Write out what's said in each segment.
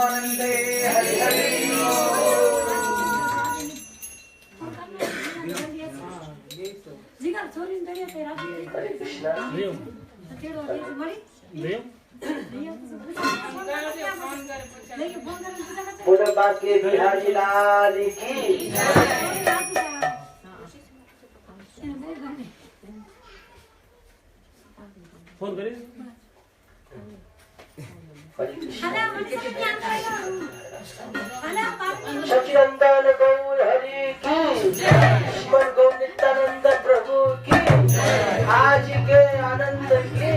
परमानंदे हरि हरि बोलो बाकी बिहारी लाल की फोन करे सचिनंदन गौर हरि की मन गौ नित्यानंद प्रभु की आज के आनंद की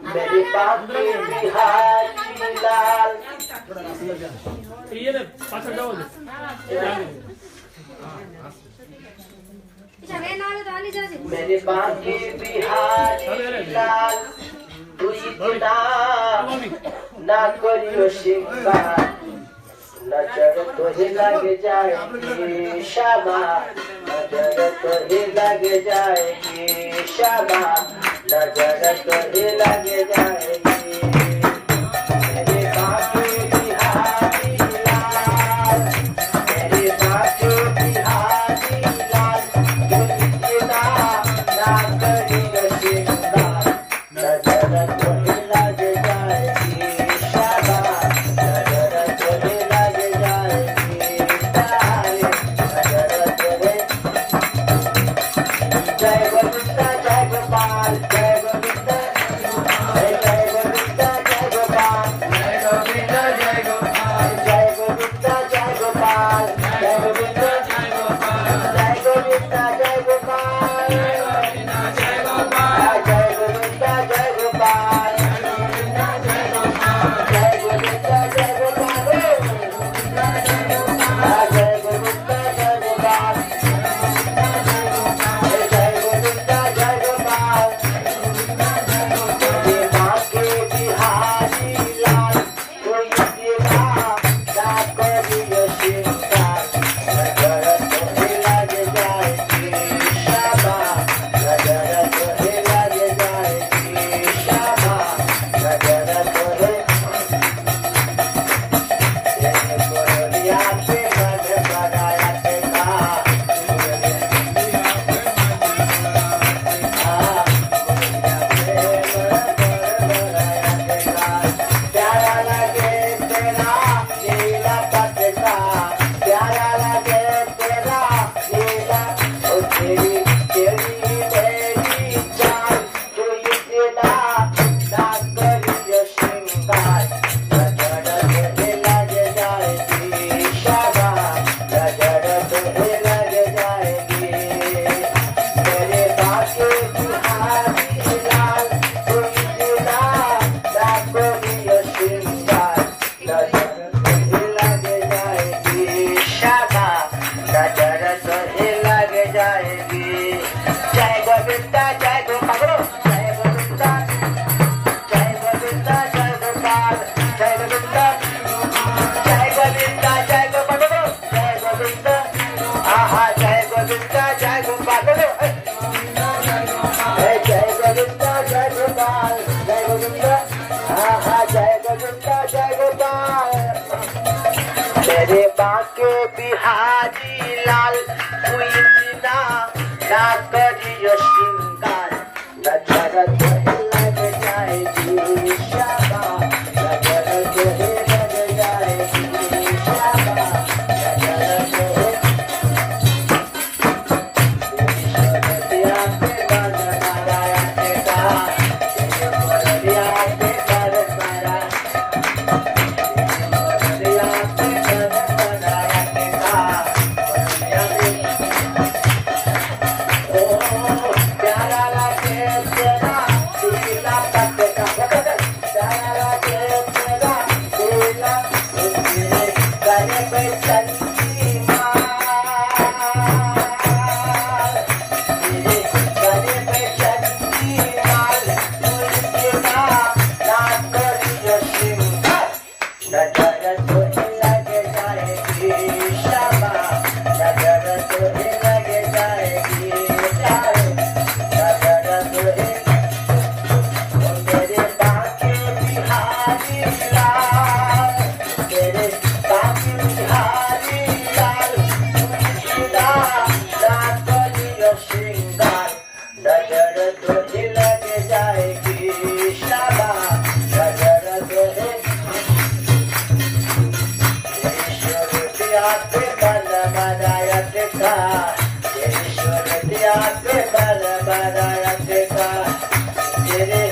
मेरे बाकी बिहारी लाल ये ना पाछड़ जाओ मेरे बाकी बिहारी लाल तू इतना ना करियो शिकार नजर तोहे लग जाएगी शामा नजर तोहे लग जाएगी शामा नजर तोहे लग जाएगी मेरे बाकी बिहारी लाल मेरे बाकी बिहारी लाल तू इतना ना करियो शिकार नजर तोहे लग जाएगी शामा नजर तोहे लग जाएगी तारे नजर तोहे जय गोविंदा जय गोपाल जय गोविंदा जय गोविंदा जय गोपाल जय गोविंदा जय गोपाल जय गोविंदा जय गोपाल जय गोविंदा जय गोपाल जय गोविंदा जय गोपाल जय गोविंदा जय गोपाल जय गोविंदा जय गोपाल जय गोविंदा जय गोपाल जय गोविंदा जय गोपाल ये बाके बिहारी लाल कोई सेवा ना करियो शिकार नजर तोहे लग जाएगी शामा नजर तोहे लग जाएगी शामा नजर तोहे गोरिया पे मध बनाया ते प्यारा लगे तेरा नीला पटका प्यारा लगे तेरा नीला ओ तेरी तेरी मेरी जान तू इतना ना करियो श्रृंगार नजर तोहे लग जाएगी शामा नजर तोहे लग जाएगी मेरे बाके बिहारी लाल तू इतना ना करियो श्रृंगार नजर तोहे लग जाएगी शामा नजर तोहे लग जाएगी जय गोविंदा जय गोपाल जय गोविंदा जय गोविंदा जय गोपाल जय गोविंदा जय गोविंदा जय गोपाल जय गोविंदा आहा जय गोविंदा जय गोपाल जय गोविंदा जय गोपाल जय गोविंदा आहा जय गोविंदा जय गोपाल मेरे बाके बिहारी लाल तू इतना ना करियो श्रृंगार नजर तोहे लग जाएगी शामा नजर तोहे लग जाएगी शामा नजर तोहे गोरिया पे मध बनाया ते गोरिया पे मध बनाया गोरिया पे मध बनाया ते तो ही लग जाएगी शाबाश नजर तो ही ईश्वर दिया पे बल बनाया देखा ईश्वर दिया पे बल बनाया देखा तेरे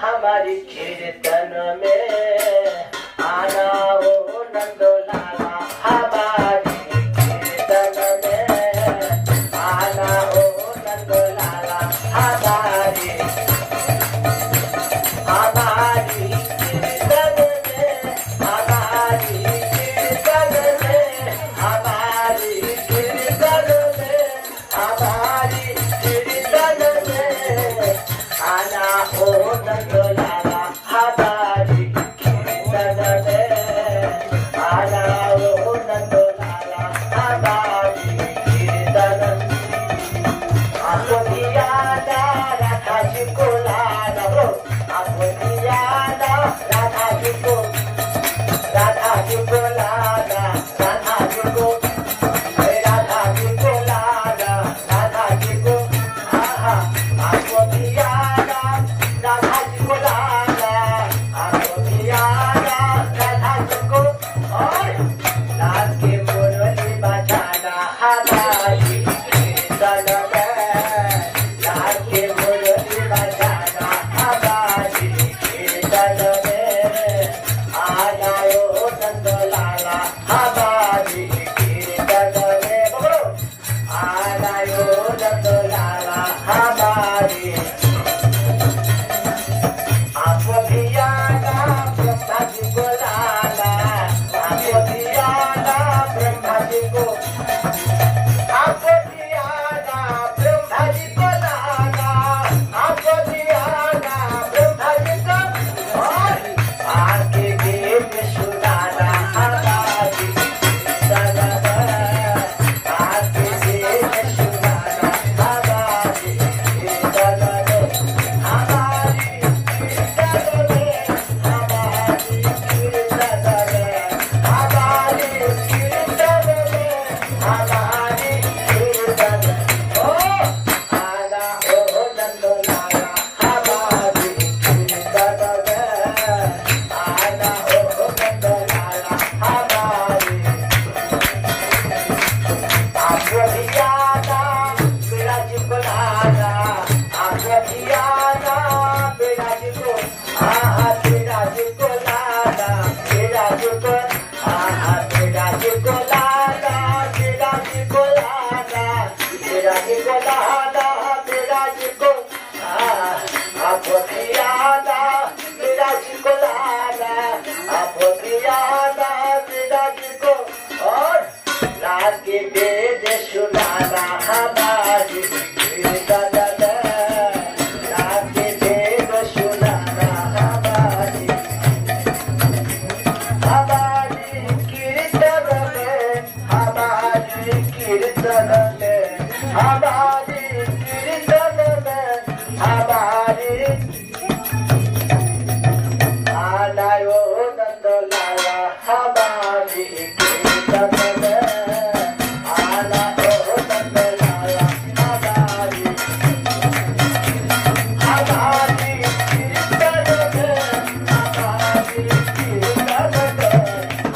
हमारी कीर्तन में आना हो नंदलाला हमारी कीर्तन में आना हो नंदलाला हमारी कीर्तन में हमारी कीर्तन में हमारी कीर्तन में हमारी कीर्तन में आना हो नंदलाला हमारी आपको दिया ना राधा जी को लाना हो आपको दिया ना राधा जी को लाना राधा जी को राधा जी को लाना राधा जी को आपको दिया ना राधा जी को लाना आपको दिया ना राधा जी को और रात के मुरली बजाना हमारी कीर्तन में रात के मुरली बजाना हमारी कीर्तन में आना ओ नंद लाला हमारी कीर्तन में बोलो आना ओ नंद लाला हमारी आपको दिया ना ब्रह्मा जी को लाना आपको दिया ना ब्रह्मा जी को आपको दिया ना ब्रह्मा जी को लाना आपको दिया ना ब्रह्मा जी को और आके गीत सुनाना हमारी कीर्तन में आके गीत सुनाना हमारी कीर्तन में हमारी कीर्तन में हमारी कीर्तन में हमारी कीर्तन में हमारी कीर्तन ओ आना ओ नंद लाला हमारी कीर्तन में आना ओ नंद लाला हमारी आपको दिया ना बेड़ा जी को लाना आपको दिया ना बेड़ा जी को बेड़ा जी को लाना बेड़ा जी को बेड़ा जी को लाना बेड़ा जी को लाना बेड़ा जी को लाना बेड़ा जी को आपको दिया ना बेड़ा जी को लाना आपको दिया ना बेड़ा जी को और रात के वेद सुनाना हमारी कीर्तन में रात के वेद सुनाना हमारी कीर्तन में हमारी कीर्तन में हमारी कीर्तन में हमारी आना ओ नंद लाला हमारी कीर्तन में आना ओ नंद लाला हमारी कीर्तन में हमारी कीर्तन में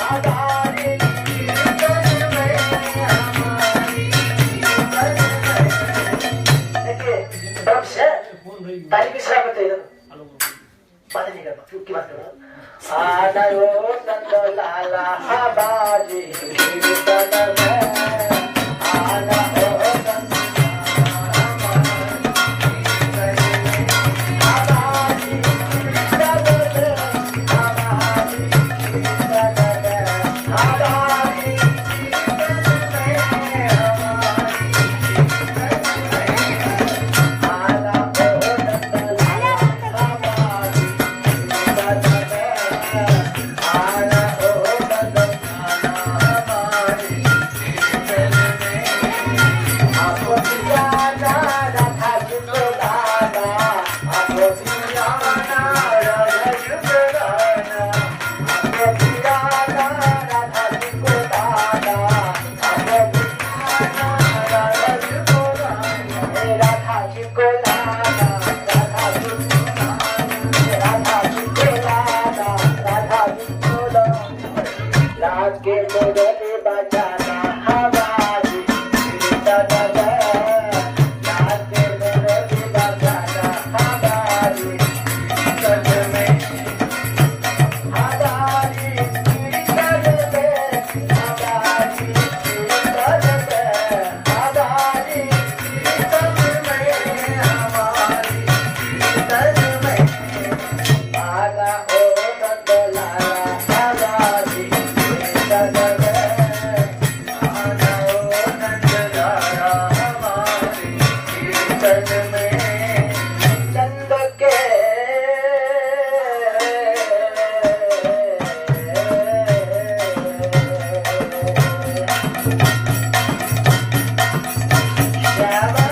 हमारी कीर्तन में हमारी कीर्तन में देखिए तब से फोन रही तारीख की शराब बताइए हेलो बात नहीं करना क्यों की बात करना आना ओ नंद लाला हमारी कीर्तन में आना ओ नंद हमारी कीर्तन में हमारी कीर्तन में हमारी कीर्तन में आना ओ नंद लाला हमारी कीर्तन में आना ओ नंद लाला हमारी कीर्तन में आपको दिया ना राधा जी को लाना आपको दिया ना राधा जी को लाना आपको दिया ना राधा जी को लाना आपको दिया ना राधा जी को लाना राधा जी को लाना राधा जी को लाना राधा जी को लाना राधा जी को लाना रात के मुरली बजाना हमारी कीर्तन में रात के मुरली बजाना हमारी कीर्तन में हमारी कीर्तन में हमारी कीर्तन में हमारी कीर्तन में हमारी कीर्तन में आना ओ नंद लाला हमारी कीर्तन में आना ओ नंद लाला हमारी कीर्तन में चंद के श्यामा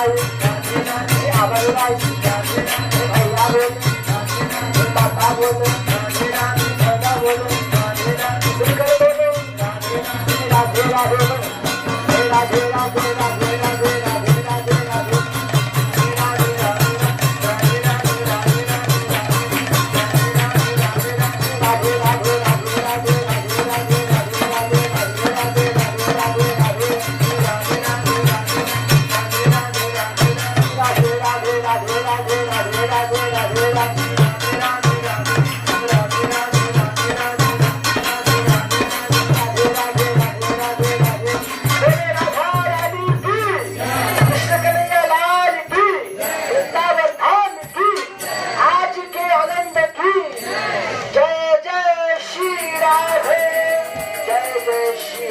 लाई आवर लाई भैया बोल पापा बोल दादा बोल सुनकर बोलो राधे राधे राधे राधे राधे राधे राधे राधे राधे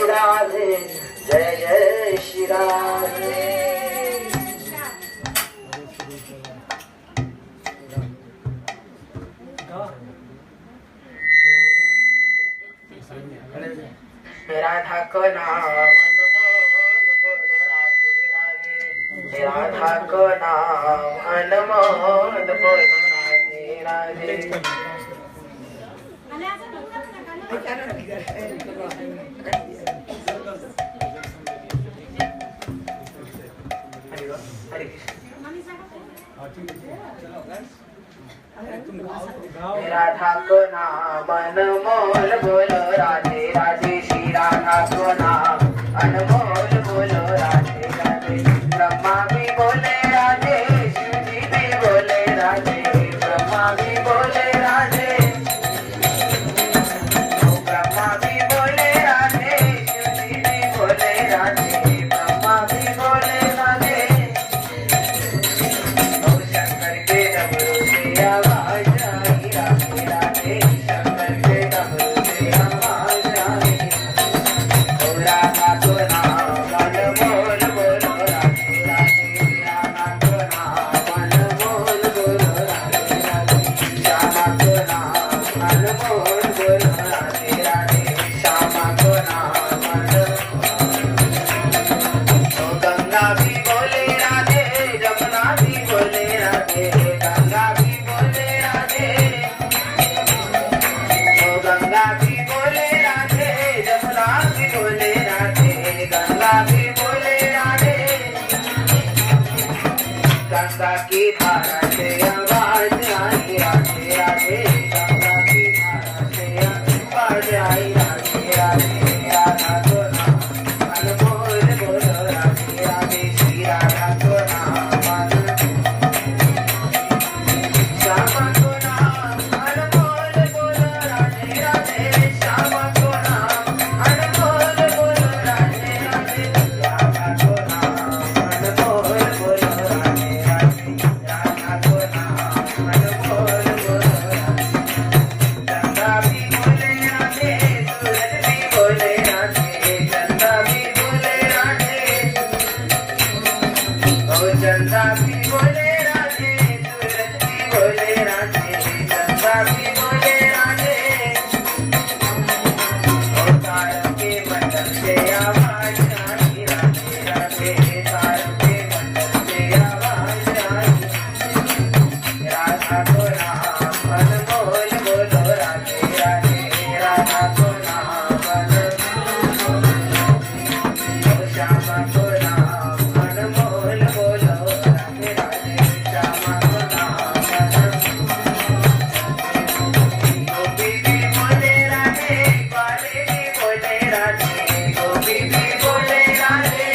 राधे जय जय श्री राधे राधा को नाम राधा को नाम अनमोल बोल राधे राधे राधा को नाम अनमोल बोलो राधे राधे श्री राधा को नाम अनमोल बोलो राधे राधे ब्रह्मा भी बोले राधे शिव जी भी बोले राधे ब्रह्मा भी बोले राधे ब्रह्मा भी बोले राधे शिव जी भी बोले राधे ब्रह्मा भी बोले राधे शंकर के डमरू से आवाज आई राधे राधे शंकर के डमरू से आवाज आई राधा को नाम अनमोल बोलो राधे राधे राधा को नाम अनमोल बोलो राधे राधे श्यामा को नाम अनमोल बोलो राधे राधे श्यामा को नाम गंगा भी बोले राधे जमुना भी बोले राधे गंगा भी बोले राधे गंगा भी बोले राधे जमुना भी बोले राधे गंगा भी बोले राधे गंगा की धारा से आवाज आई राधे राधे गंगा की धारा से आवाज आई राधे राधे राधा को नाम अनमोल बोलो राधे राधे श्री राधा को नाम श्यामा को नाम अनमोल बोलो राधे राधे श्यामा को नाम अनमोल बोलो राधे राधे राधा को नाम अनमोल बोलो राधे राधे राधा को नाम अनमोल बोलो राधे गंगा भी बोले राधे सूरज भी बोले राधे गंगा भी बोले राधे ओ चंदा भी बोले राधे सूरज भी बोले राधे गंगा भी बोले राधे ओ तारों के मंडल से आवाज आई राधे राधे तारों के मंडल से आवाज आई राधा को नाम अनमोल बोलो राधे राधे राधा को नाम अनमोल श्यामा को नाम अनमोल बोलो राधे राधे श्यामा को नाम गोपी भी बोले राधे ग्वाले भी बोले राधे गोपी भी बोले राधे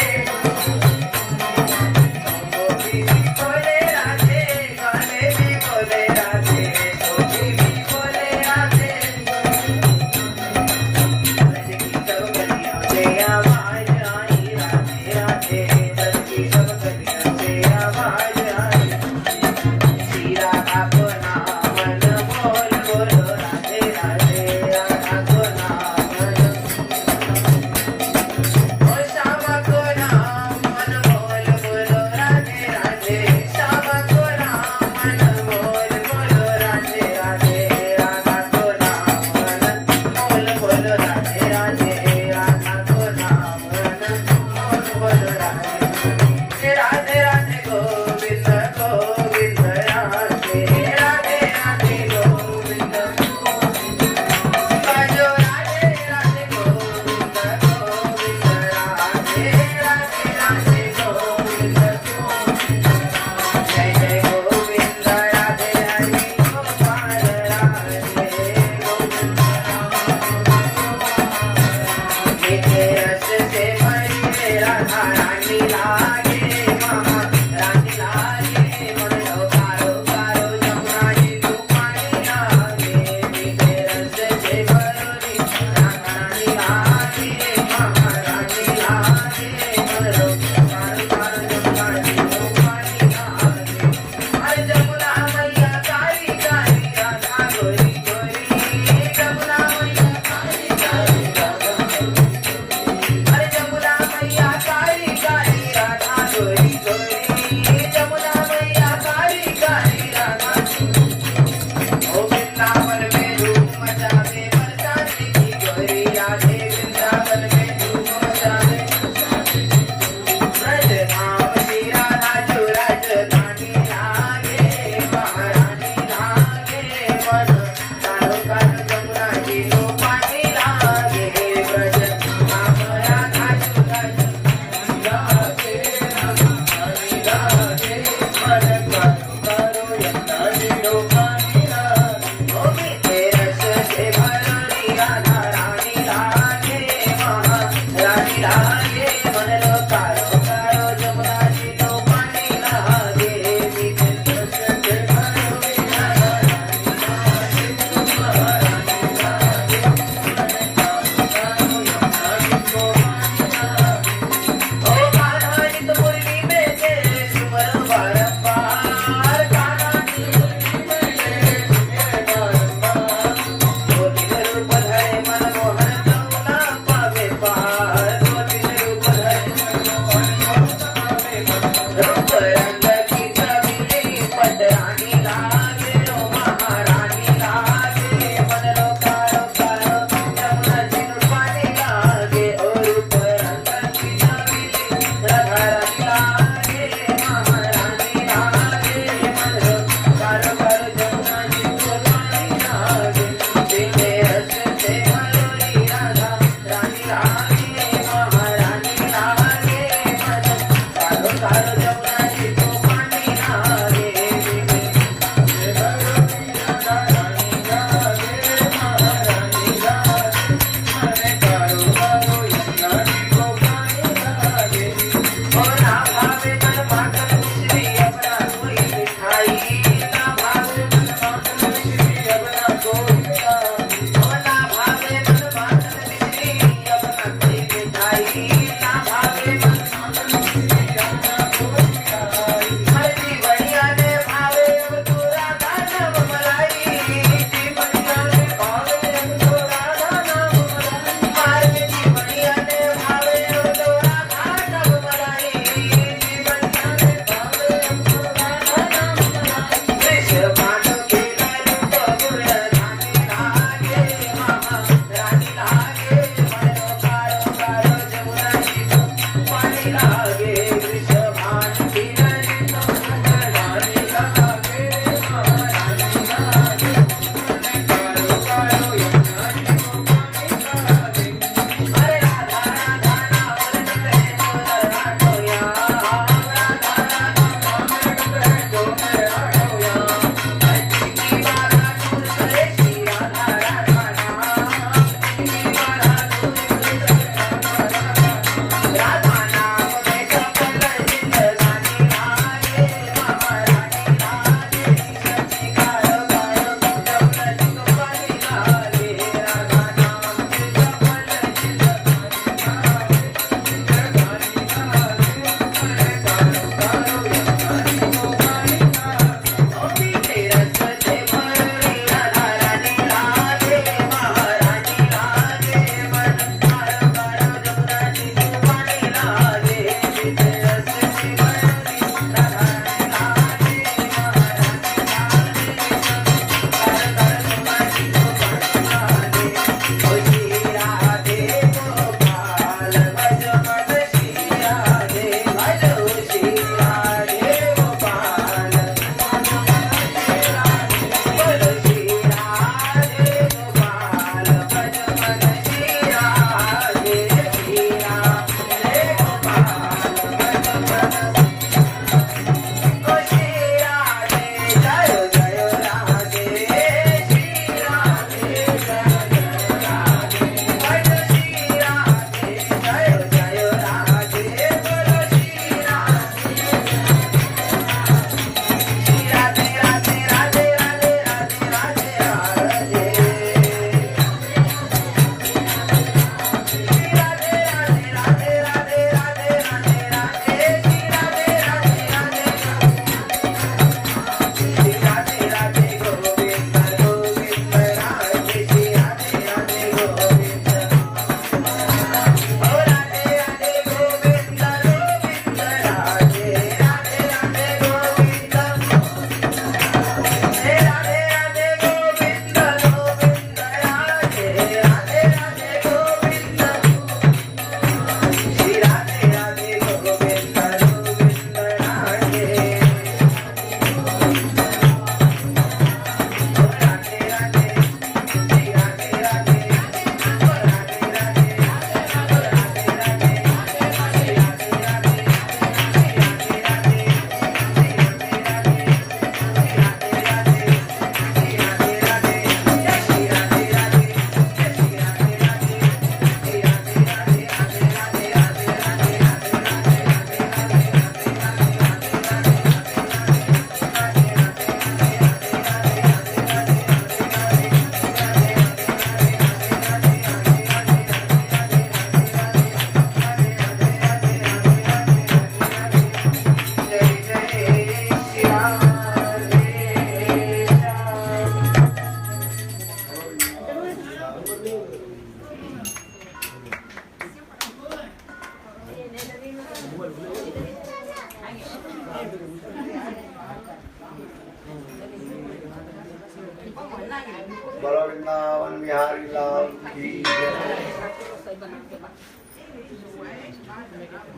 बोलो वृंदावन बिहारी लाल की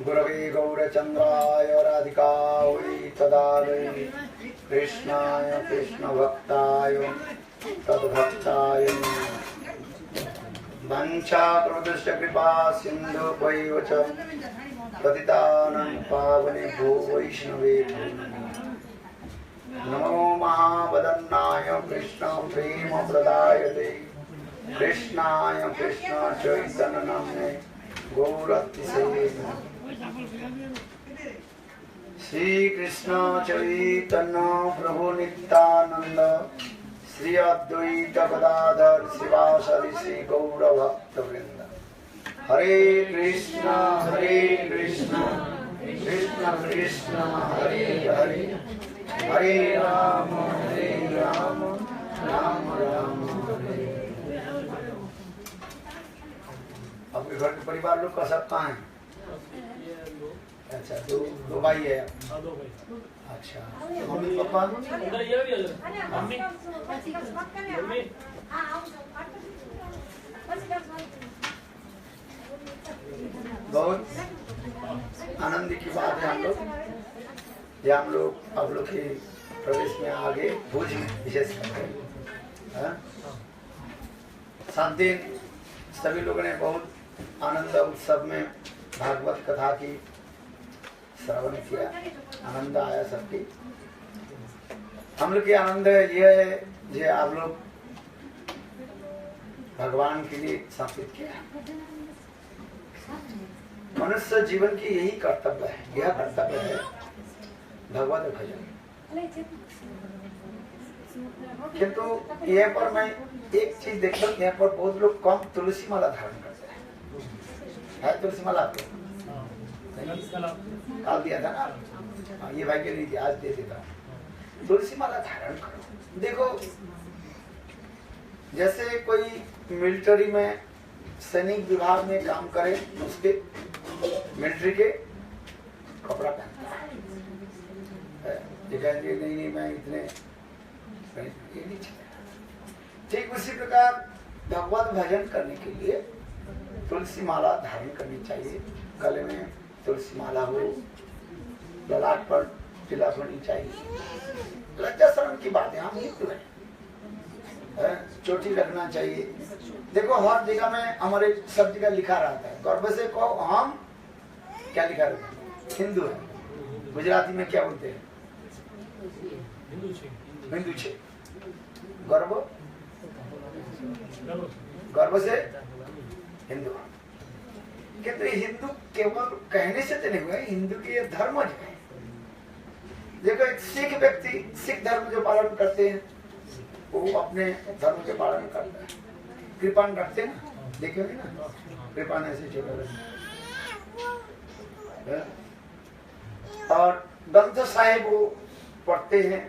गुरवे गौरचंद्राय राधिकायै तदालये कृष्णाय कृष्णभक्ताय तद्भक्ताय वंशाकृतस्य कृपा सिन्धुभैव च पतितानां पावनेभ्यो वैष्णवेभ्यो नमो महावदन्नाय कृष्ण प्रेम प्रदायते कृष्णाय कृष्ण चैतन्य नाम्ने गौरतिसे श्री कृष्ण चैतन्य प्रभु नित्यानंद श्री अद्वैत गदाधर शिवासादि श्री गौर भक्त वृंद। हरे कृष्ण कृष्ण कृष्ण हरे हरे, हरे राम राम राम हरे। आपके घर के परिवार लोग का सब कहाँ है? अच्छा, दो भाई है। दो भाई। अच्छा, मम्मी पापा? उधर ये भी है। मम्मी मम्मी बहुत आनंद की बात है हम लोग, ये हम लोग आप लोग के प्रदेश में आगे भोज विशेष करते हैं। 7 दिन सभी लोगों ने बहुत आनंद उत्सव में भागवत कथा की श्रवण किया, आनंद आया सबकी। हम लोग की आनंद ये है जो आप लोग भगवान के लिए समर्पित किया। मनुष्य जीवन की यही कर्तव्य है, यह कर्तव्य है भगवत भजन। किंतु यहाँ पर मैं एक चीज देखता हूँ, यहाँ पर बहुत लोग कम तुलसी माला धारण करते हैं। है तुलसी माला आपको? काल दिया था ना, ये भाई के लिए आज दे देता हूँ। तुलसी माला धारण करो। देखो जैसे कोई मिलिट्री में सैनिक विभाग में काम करे, उसके मिलिट्री के कपड़ा पहनता है, नहीं मैं इतने ये नहीं चलेगा। ठीक उसी प्रकार भगवत भजन करने के लिए तुलसी माला धारण करनी चाहिए। गले में तुलसी माला हो, ललाट पर तिलक होनी चाहिए। लज्जा शर्म की बात है, हम हिंदू हैं। चोटी रखना चाहिए। देखो हर जगह में हमारे सब जगह लिखा रहता है, गर्व से कहो हम क्या लिखा रहता है, हिंदू है। गुजराती में क्या बोलते हैं? हिंदू छे। गर्व गर्व से हिंदू। किंतु हिंदू केवल कहने से तो नहीं हुआ, हिंदू के ये धर्म जो है। देखो एक सिख व्यक्ति सिख धर्म जो पालन करते हैं वो अपने धर्म के पालन करते हैं, कृपान रखते हैं, देखोगे ना कृपान ऐसे छोटे। और ग्रंथ साहिब वो पढ़ते हैं,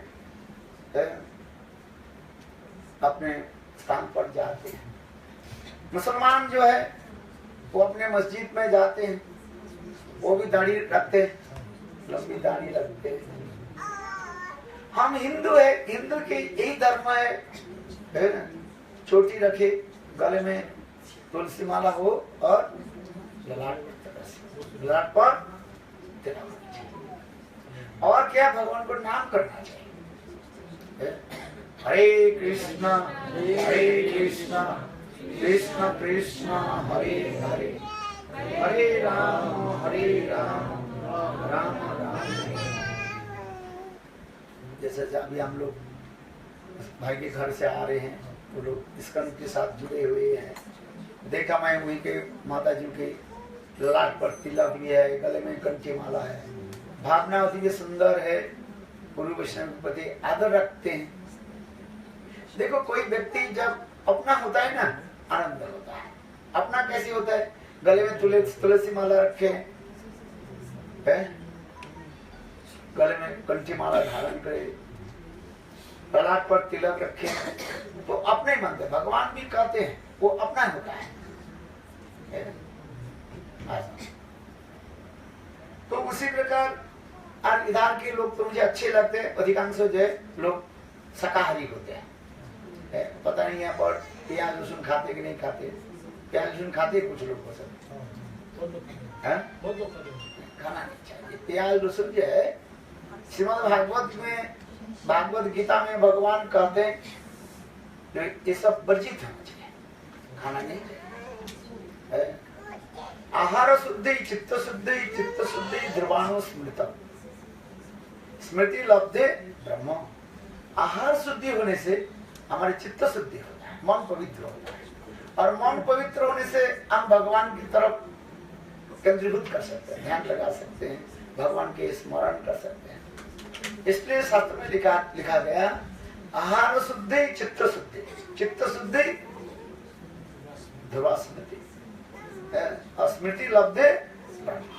अपने स्थान पर जाते हैं। मुसलमान जो है वो अपने मस्जिद में जाते हैं, वो भी दाढ़ी रखते हैं, लंबी दाढ़ी रखते हैं। हम हिंदू है, हिंदू के यही धर्म है ना, चोटी रखे, गले में तुलसी माला हो और ललाट पर तिलक। और क्या, भगवान को नाम करना चाहिए। हरे कृष्णा कृष्ण कृष्ण हरे हरे, हरे राम राम राम। जैसे अभी हम लोग भाई के घर से आ रहे हैं, वो लोग इस्कन के साथ जुड़े हुए हैं। देखा मैं वहीं के माता जी के ललाट पर तिलक भी है, गले में कंठी माला है। भावना होती है सुंदर है, गुरु वैष्णव के प्रति आदर रखते हैं। देखो कोई व्यक्ति जब अपना होता है ना, आनंद होता है। अपना कैसे होता है? गले में तुलसी माला रखे है, गले में कंठी माला धारण करे, ललाट पर तिलक रखे, तो अपने मानते। भगवान भी कहते हैं वो अपना होता है। तो उसी प्रकार और इधर के लोग तो मुझे अच्छे लगते हैं, अधिकांश जो है लोग शाकाहारी होते हैं। पता नहीं यहाँ पर प्याज लहसुन खाते कि नहीं खाते। प्याज लहसुन खाते कुछ लोग पसंद खाना नहीं चाहिए। प्याज लहसुन जो है श्रीमद् भागवत में, भागवत गीता में भगवान कहते हैं ये सब वर्जित होना चाहिए, खाना नहीं चाहिए। आहार शुद्धि चित्त शुद्धि ध्रुवाणो स्मृतम स्मृति लब्धे ब्रह्म। आहार शुद्धि होने से हमारी चित्त शुद्धि होता है, मन पवित्र होता है, और मन पवित्र होने से हम भगवान की तरफ केंद्रीभूत कर सकते हैं, ध्यान लगा सकते हैं, भगवान के स्मरण कर सकते हैं। इसलिए शास्त्र में लिखा गया आहार शुद्धि चित्त शुद्धि, चित्त शुद्धि ध्रुवा स्मृति, स्मृति लब्धे,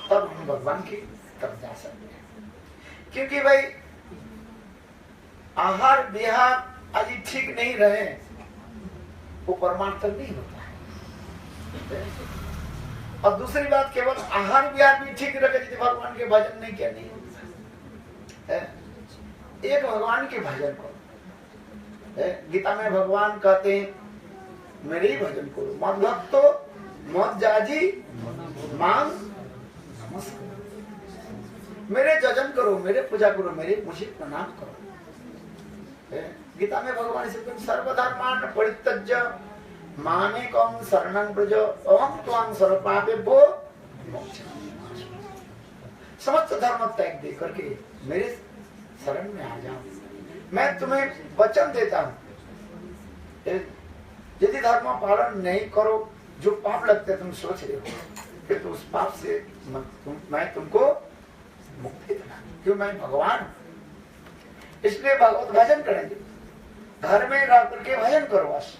तब हम भगवान की तरफ जा सकते हैं। क्योंकि भाई आहार विहार आदि ठीक नहीं रहे वो परमार्थ नहीं होता है। और दूसरी बात, केवल आहार विहार भी ठीक रखे यदि भगवान के भजन नहीं किया नहीं होता। एक भगवान के भजन करो। गीता में भगवान कहते हैं मेरे ही भजन करो, मद भक्तो मद जाजी मांग नमस्कार, मेरे जजन करो, मेरे पूजा करो, मेरे मुझे प्रणाम करो। गीता में भगवान से सर्वधर्मान परित्यज्य मामेकं शरणं व्रज अहं त्वां सर्वपापेभ्यो मोक्षयामि। समस्त धर्म त्याग दे करके मेरे शरण में आ जाओ, मैं तुम्हें वचन देता हूँ। यदि धर्म पालन नहीं करो, जो पाप लगते तुम सोच रहे हो कि तो उस पाप से मैं तुमको मुक्ति देना, क्यों मैं भगवान हूँ। इसलिए भगवत भजन करेंगे, घर में रह करके भजन करो। बस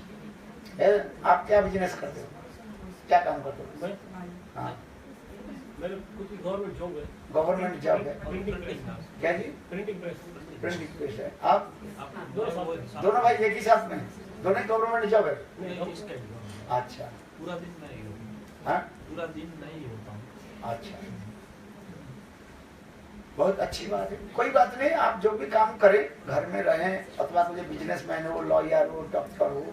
आप क्या बिजनेस करते हो, क्या काम करते हो? हाँ, मेरे कुछ गवर्नमेंट जॉब है। गवर्नमेंट जॉब है। क्या जी? Printing press. प्रिंटिंग प्रेस है। आप दोनों भाई एक ही साथ में, दोनों गवर्नमेंट जॉब है। अच्छा, पूरा दिन नहीं होता। हाँ, पूरा दिन नहीं होता। अच्छा, बहुत अच्छी बात है। कोई बात नहीं, आप जो भी काम करें, घर में रहें अथवा मुझे बिजनेसमैन हो, लॉयर हो, डॉक्टर हो,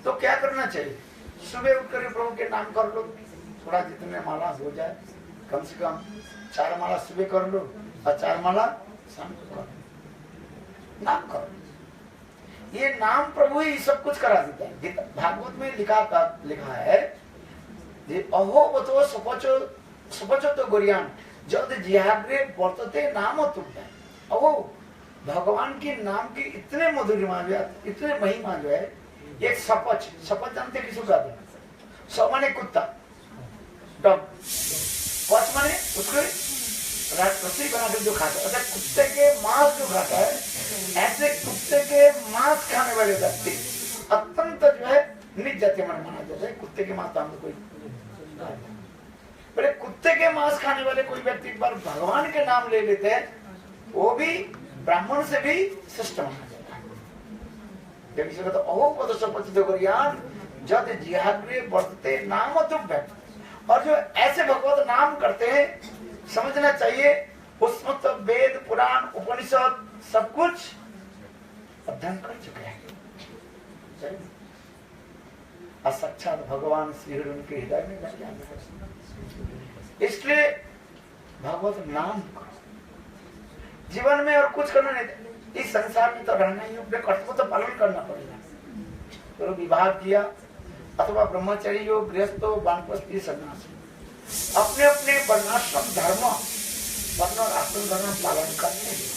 तो क्या करना चाहिए? सुबह उठ कर प्रभु के नाम कर लो, थोड़ा जितने माला हो जाए, कम से कम 4 माला सुबह कर लो और 4 माला शाम को कर लो। नाम करो, ये नाम प्रभु ही सब कुछ करा देता है। भागवत में लिखा है अहो बतो सपचो तो गोरियान जद जिहाग्रे वर्तते नाम तुल्य। अहो, भगवान के नाम की इतने मधुरिमा जो है, इतने महिमा जो है। एक सपच जानते किसको कहते हैं? स माने कुत्ता, डॉग, पच माने उसको रस्सी बनाकर जो खाता है। अगर कुत्ते के मांस जो खाता है, ऐसे कुत्ते के मांस खाने वाले व्यक्ति अत्यंत जो है नीच जाति में माना जाता है। कुत्ते के मांस तो हमको कोई, बड़े कुत्ते के मांस खाने वाले कोई व्यक्ति पर भगवान के नाम ले लेते हैं, वो भी ब्राह्मण से भी श्रेष्ठ माना जाता है। जब किसी को अहो पद सपचित गोरियान जद जिहाग्रे वर्तते नाम तुभ्य। और जो ऐसे भगवत नाम करते हैं, समझना चाहिए उसमें तो वेद पुराण उपनिषद सब कुछ अध्ययन कर चुके हैं। साक्षात भगवान श्री हरि उनके हृदय में बैठ जाते। इसलिए भगवत नाम करो। जीवन में और कुछ करना नहीं, इस संसार में तो रहना ही, अपने कर्तव्य तो पालन करना पड़ेगा। तो विवाह किया अथवा ब्रह्मचर्य हो, गृहस्थ हो, वानप्रस्थी, सन्यासी, अपने अपने वर्णाश्रम धर्म वर्ण आश्रम धर्म पालन करते हुए,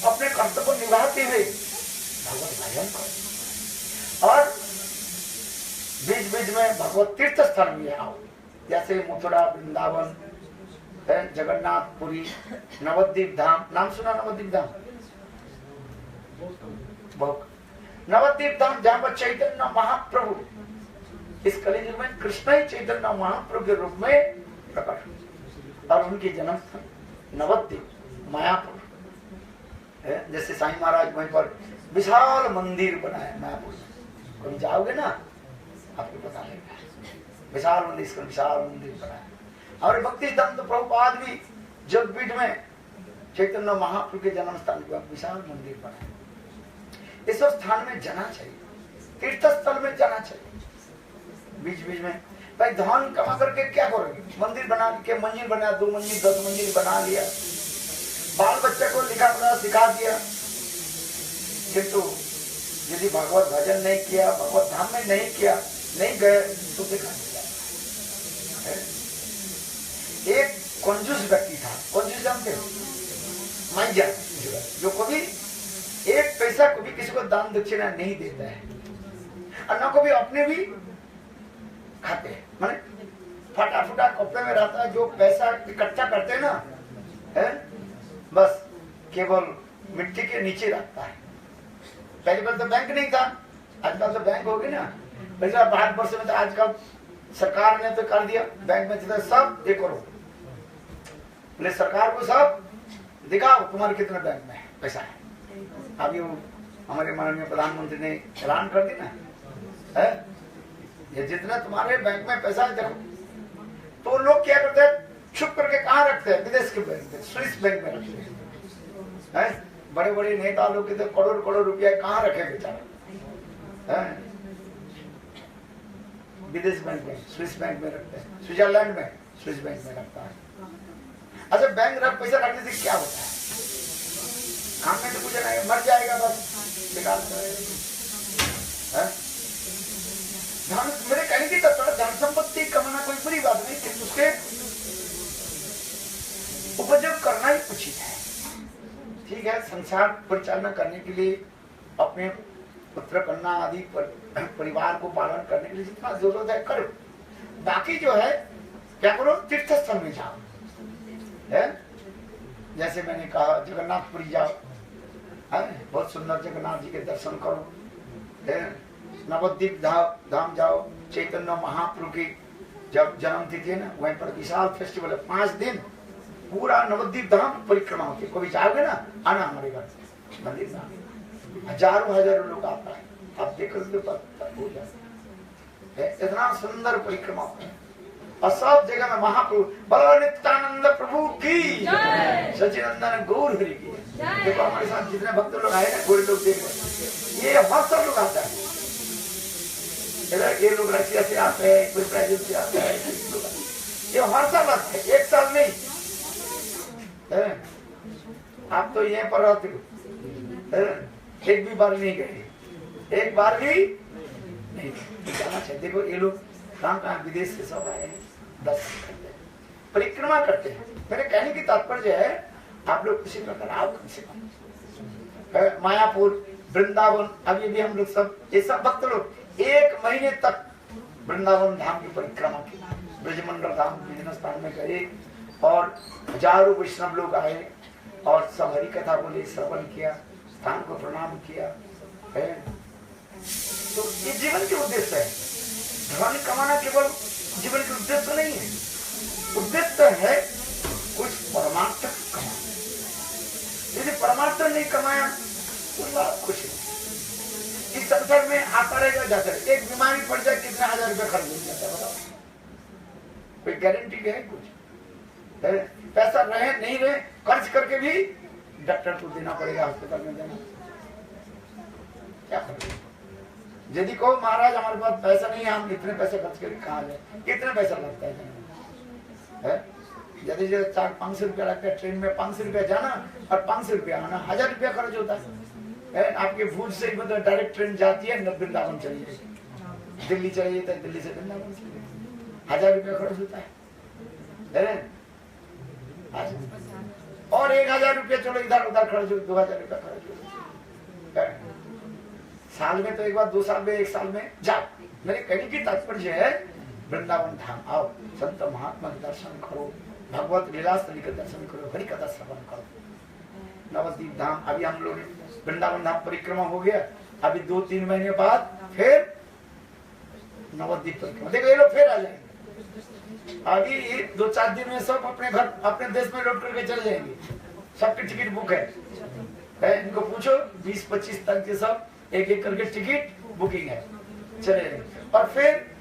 अपने कर्तव्य निभाते हुए भगवत भजन करो। और बीच बीच में भगवत तीर्थ स्थल में आओ, जैसे मथुरा, वृंदावन, जगन्नाथपुरी, नवद्वीप धाम। नाम सुना नवद्वीप धाम? बहुत नवद्वीप धाम, जहाँ पर चैतन्य महाप्रभु इस कलियुग में कृष्ण ही चैतन्य महाप्रभु के रूप में प्रकट हुए। और उनकी जन्म स्थान नवद्वीप मायापुर। जैसे साईं महाराज वहीं पर विशाल मंदिर बनाया मायापुर। कभी जाओगे ना आपको पता लगेगा, विशाल मंदिर, इसका विशाल मंदिर बनाया। और भक्ति सिद्धांत प्रभुपाद भी जगपीठ में चैतन्य महाप्रभु के जन्म स्थान पर विशाल मंदिर बनाया। इस स्थान में जाना चाहिए, तीर्थ स्थल में जाना चाहिए। बीच बीच में भाई धन कमा करके क्या करोगे? मंदिर बना के, मंजिल बना, 2 मंजिल 10 मंजिल बना लिया, बाल बच्चे को लिखा पढ़ा सिखा दिया, किंतु यदि भगवत भजन नहीं किया, भगवत धाम में नहीं किया, नहीं गए तो दिखा दिया। एक कंजूस व्यक्ति था, कंजूस जानते हो? माइया, जो कभी एक पैसा को भी किसी को दान दक्षिणा नहीं देता है, और न कभी अपने भी खाते हैं, माने फटा फटा कपड़े में रहता है, जो पैसा इकट्ठा करते हैं ना, है बस केवल मिट्टी के नीचे रखता है। पहले बार तो बैंक नहीं था, आजकल तो बैंक हो गए ना। वैसे भारतवर्ष में तो आजकल सरकार ने तो कर दिया, बैंक में जितना सब ये करो, बोले सरकार को सब दिखाओ तुम्हारे कितने बैंक में पैसा है। अभी वो हमारे माननीय प्रधानमंत्री ने ऐलान कर दी ना, है ये जितना तुम्हारे बैंक में पैसा है देखो। तो लोग क्या करते हैं, छुप करके कहाँ रखते हैं, विदेश के बैंक में, स्विस बैंक में रखते हैं। बड़े बड़े नेता लोग के तो करोड़ करोड़ रुपया कहाँ रखे बेचारा, विदेश बैंक में, स्विस बैंक में रखते हैं, स्विट्जरलैंड में स्विस बैंक में रखता है। अच्छा बैंक रख पैसा रखने से क्या होता है, काम में तो कुछ नहीं, मर जाएगा बस बेकार। धन मेरे कहने की तत्पर धन संपत्ति कमाना कोई बुरी बात नहीं, किंतु उसके उपयोग करना ही उचित है। ठीक है, संसार परिचालना करने के लिए अपने पुत्र कन्या आदि परिवार को पालन करने के लिए जितना जरूरत है करो। बाकी जो है क्या करो, तीर्थ स्थल में जाओ, है जैसे मैंने कहा जगन्नाथपुरी जाओ, है बहुत सुंदर जगन्नाथ जी के दर्शन करो, है नवद्वीप धाम जाओ, चैतन्य महाप्रभु की जब जन्म तिथि है ना, वहीं पर विशाल फेस्टिवल है, 5 दिन पूरा नवद्वीप धाम परिक्रमा होती है। कभी जाओगे ना, आना हमारे घर मंदिर में, हजारों लोग आता है, आप देख है इतना सुंदर परिक्रमा होता है। और सब जगह में महाप्रभु बोलो नित्यानंद प्रभु की सचिनंदन गौर हरि की। देखो हमारे साथ जितने भक्त लोग आए ना, गोरे लोग देख ये बहुत सब लोग आता है, ये लोग रशिया से आते हैं, कोई ब्राजील से आता है, ये हर साल आते हैं, एक साल नहीं है। आप तो यहीं पर रहते हो, एक भी बार नहीं गए, एक बार भी नहीं जाना चाहिए। देखो ये लोग कहाँ विदेश से सब आए हैं, दर्शन करते हैं, परिक्रमा करते हैं। मेरे कहने की तात्पर्य है आप लोग किसी प्रकार आओ, कम से कम मायापुर वृंदावन, अभी भी हम लोग सब ये सब भक्त लोग 1 महीने तक वृंदावन धाम की परिक्रमा की, ब्रजमंडल धाम स्थान में गए और हजारों वैष्णव लोग आए और सब हरि कथा बोले, श्रवण किया, स्थान को प्रणाम किया है। तो ये जीवन के उद्देश्य है, धन कमाना केवल जीवन के उद्देश्य नहीं है, उद्देश्य है कुछ परमार्थ कमाना। यदि परमार्थ नहीं कमाया तो कुछ नहीं, इस संसार में आता रहेगा जाता रहेगा। एक बीमारी पड़ जाए कितना 1000 रुपया खर्च हो जाता है, बताओ कोई गारंटी है कुछ? पैसा रहे नहीं रहे, खर्च करके भी डॉक्टर को देना पड़ेगा, अस्पताल में देना, क्या करें? यदि कहो महाराज हमारे पास पैसा नहीं है, हम इतने पैसे खर्च करके कहाँ जाए, कितने पैसा लगता है? यदि 400-500 रुपया लगता है, ट्रेन में 500 रुपया जाना और 500 रुपया आना, 1000 रुपया खर्च होता है। आपके भूज से मतलब डायरेक्ट ट्रेन जाती है, वृंदावन चली जाएगी, दिल्ली चली जाता है, दिल्ली से वृंदावन चली जाएगी, 1000 रुपया खर्च होता है। और 1000 रुपया चलो इधर उधर खर्च हो, 2000 रुपया खर्च हो, साल में तो एक बार, 2 साल में, 1 साल में जाओ। मेरे कहने की तात्पर्य है वृंदावन धाम आओ, संत महात्मा के दर्शन करो, भगवत लीला स्थली का दर्शन करो, हरि कथा श्रवण करो। नवद्वीप धाम, अभी हम लोग वृंदावन धाम परिक्रमा हो गया, अभी 2-3 महीने बाद फिर नवद्वीप परिक्रमा, देखो ये लोग फिर आ जाएंगे। अभी 2-4 दिन में सब अपने घर अपने देश में लौट करके चले जाएंगे, सबकी टिकट बुक है। इनको पूछो 20-25 तक के सब एक करके टिकट बुकिंग है, चले। और फिर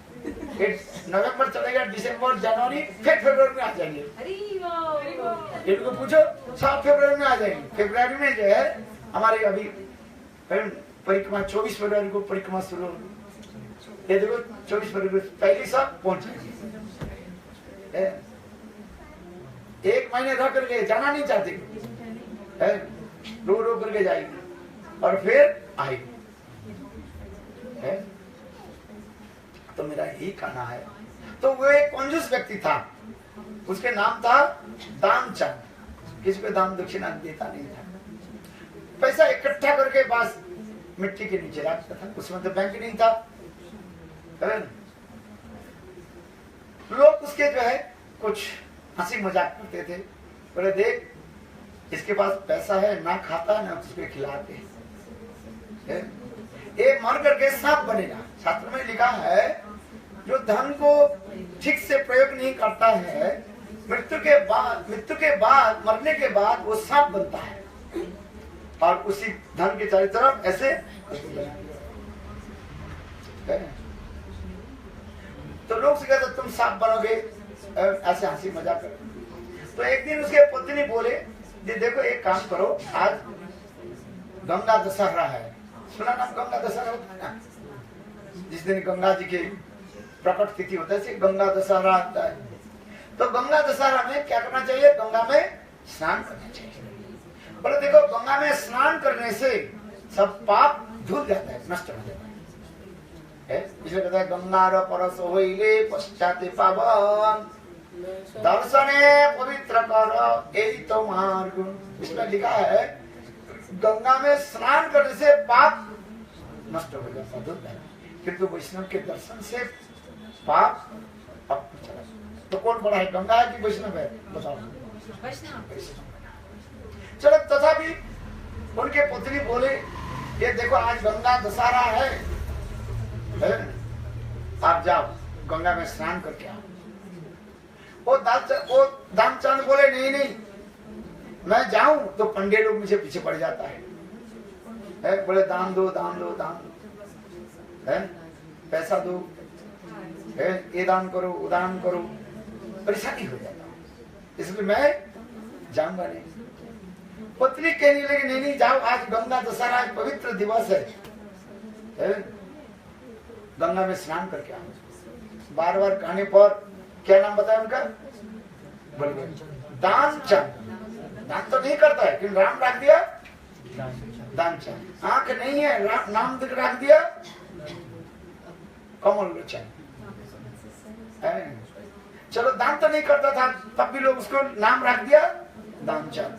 नवंबर चलेगा, दिसंबर, जनवरी, फिर फरवरी में आ जाएंगे। इनको पूछो 7 फरवरी में आ जाएंगे। फरवरी में जो है हमारे अभी परिक्रमा 24 फरवरी को परिक्रमा शुरू होगी। ये देखो 24 फरवरी पहले सब पहुंच जाएंगे। 1 महीने रह करके जाना नहीं चाहते, रो करके जाएंगे और फिर आएंगे। तो मेरा यही कहना है। तो वो एक कंजूस व्यक्ति था, उसके नाम था दानचंद, किसी को दान दक्षिणा देता नहीं था, पैसा इकट्ठा करके पास मिट्टी के नीचे रखता था, उसमें तो बैंक नहीं था। लोग उसके जो है कुछ हंसी मजाक करते थे, बोले देख इसके पास पैसा है, ना खाता ना उसके खिलाते, ये मर करके सांप बनेगा। शास्त्र में लिखा है जो धन को ठीक से प्रयोग नहीं करता है, मृत्यु के बाद मरने के बाद वो सांप बनता है और उसी धन के चारों तरफ ऐसे तो लोग से कहते तुम सांप बनोगे, ऐसे हंसी मजाक कर। तो एक दिन उसके पत्नी बोले देखो एक काम करो, आज गंगा दशहरा है, सुना नाम गंगा दशहरा होता है ना, जिस दिन गंगा जी की प्रकट तिथि होता है, गंगा दशहरा आता है। तो गंगा दशहरा में क्या करना चाहिए, गंगा में स्नान करना चाहिए। बोले देखो गंगा में स्नान करने से सब पाप धुल जाता है, नष्ट हो जाता है। इसलिए कहता है गंगार परस होइले पश्चाते पावन दर्शने पवित्र कर यही तो मार्ग। इसमें लिखा है गंगा में स्नान करने से पाप नष्ट हो जाता है, किंतु वैष्णव के दर्शन से पाप अब चला। तो कौन बड़ा है, गंगा है कि वैष्णव है, बताओ। चलो तथापि उनके पुत्री बोले ये देखो आज गंगा दशहरा है, आप जाओ गंगा में स्नान करके आओ। वो दामचंद बोले नहीं नहीं मैं जाऊं तो पंडे लोग मुझे पीछे पड़ जाता है, बोले दान दो दान दो दान दो, है पैसा दो, है ये दान करो वो दान करो, परेशानी हो जाता है, इसलिए मैं जाऊंगा नहीं। पत्नी कहने लगी नहीं नहीं जाओ, आज गंगा दशहरा आज पवित्र दिवस है, गंगा में स्नान करके आओ। बार बार कहने पर क्या नाम बताया उनका, बोलिए दानचंद। दान तो नहीं करता है, किंतु राम रख दिया दानचंद। आंख नहीं है, नाम रख दिया कमल लोचन। चलो दान तो नहीं करता था, तब भी लोग उसको नाम रख दिया दानचंद।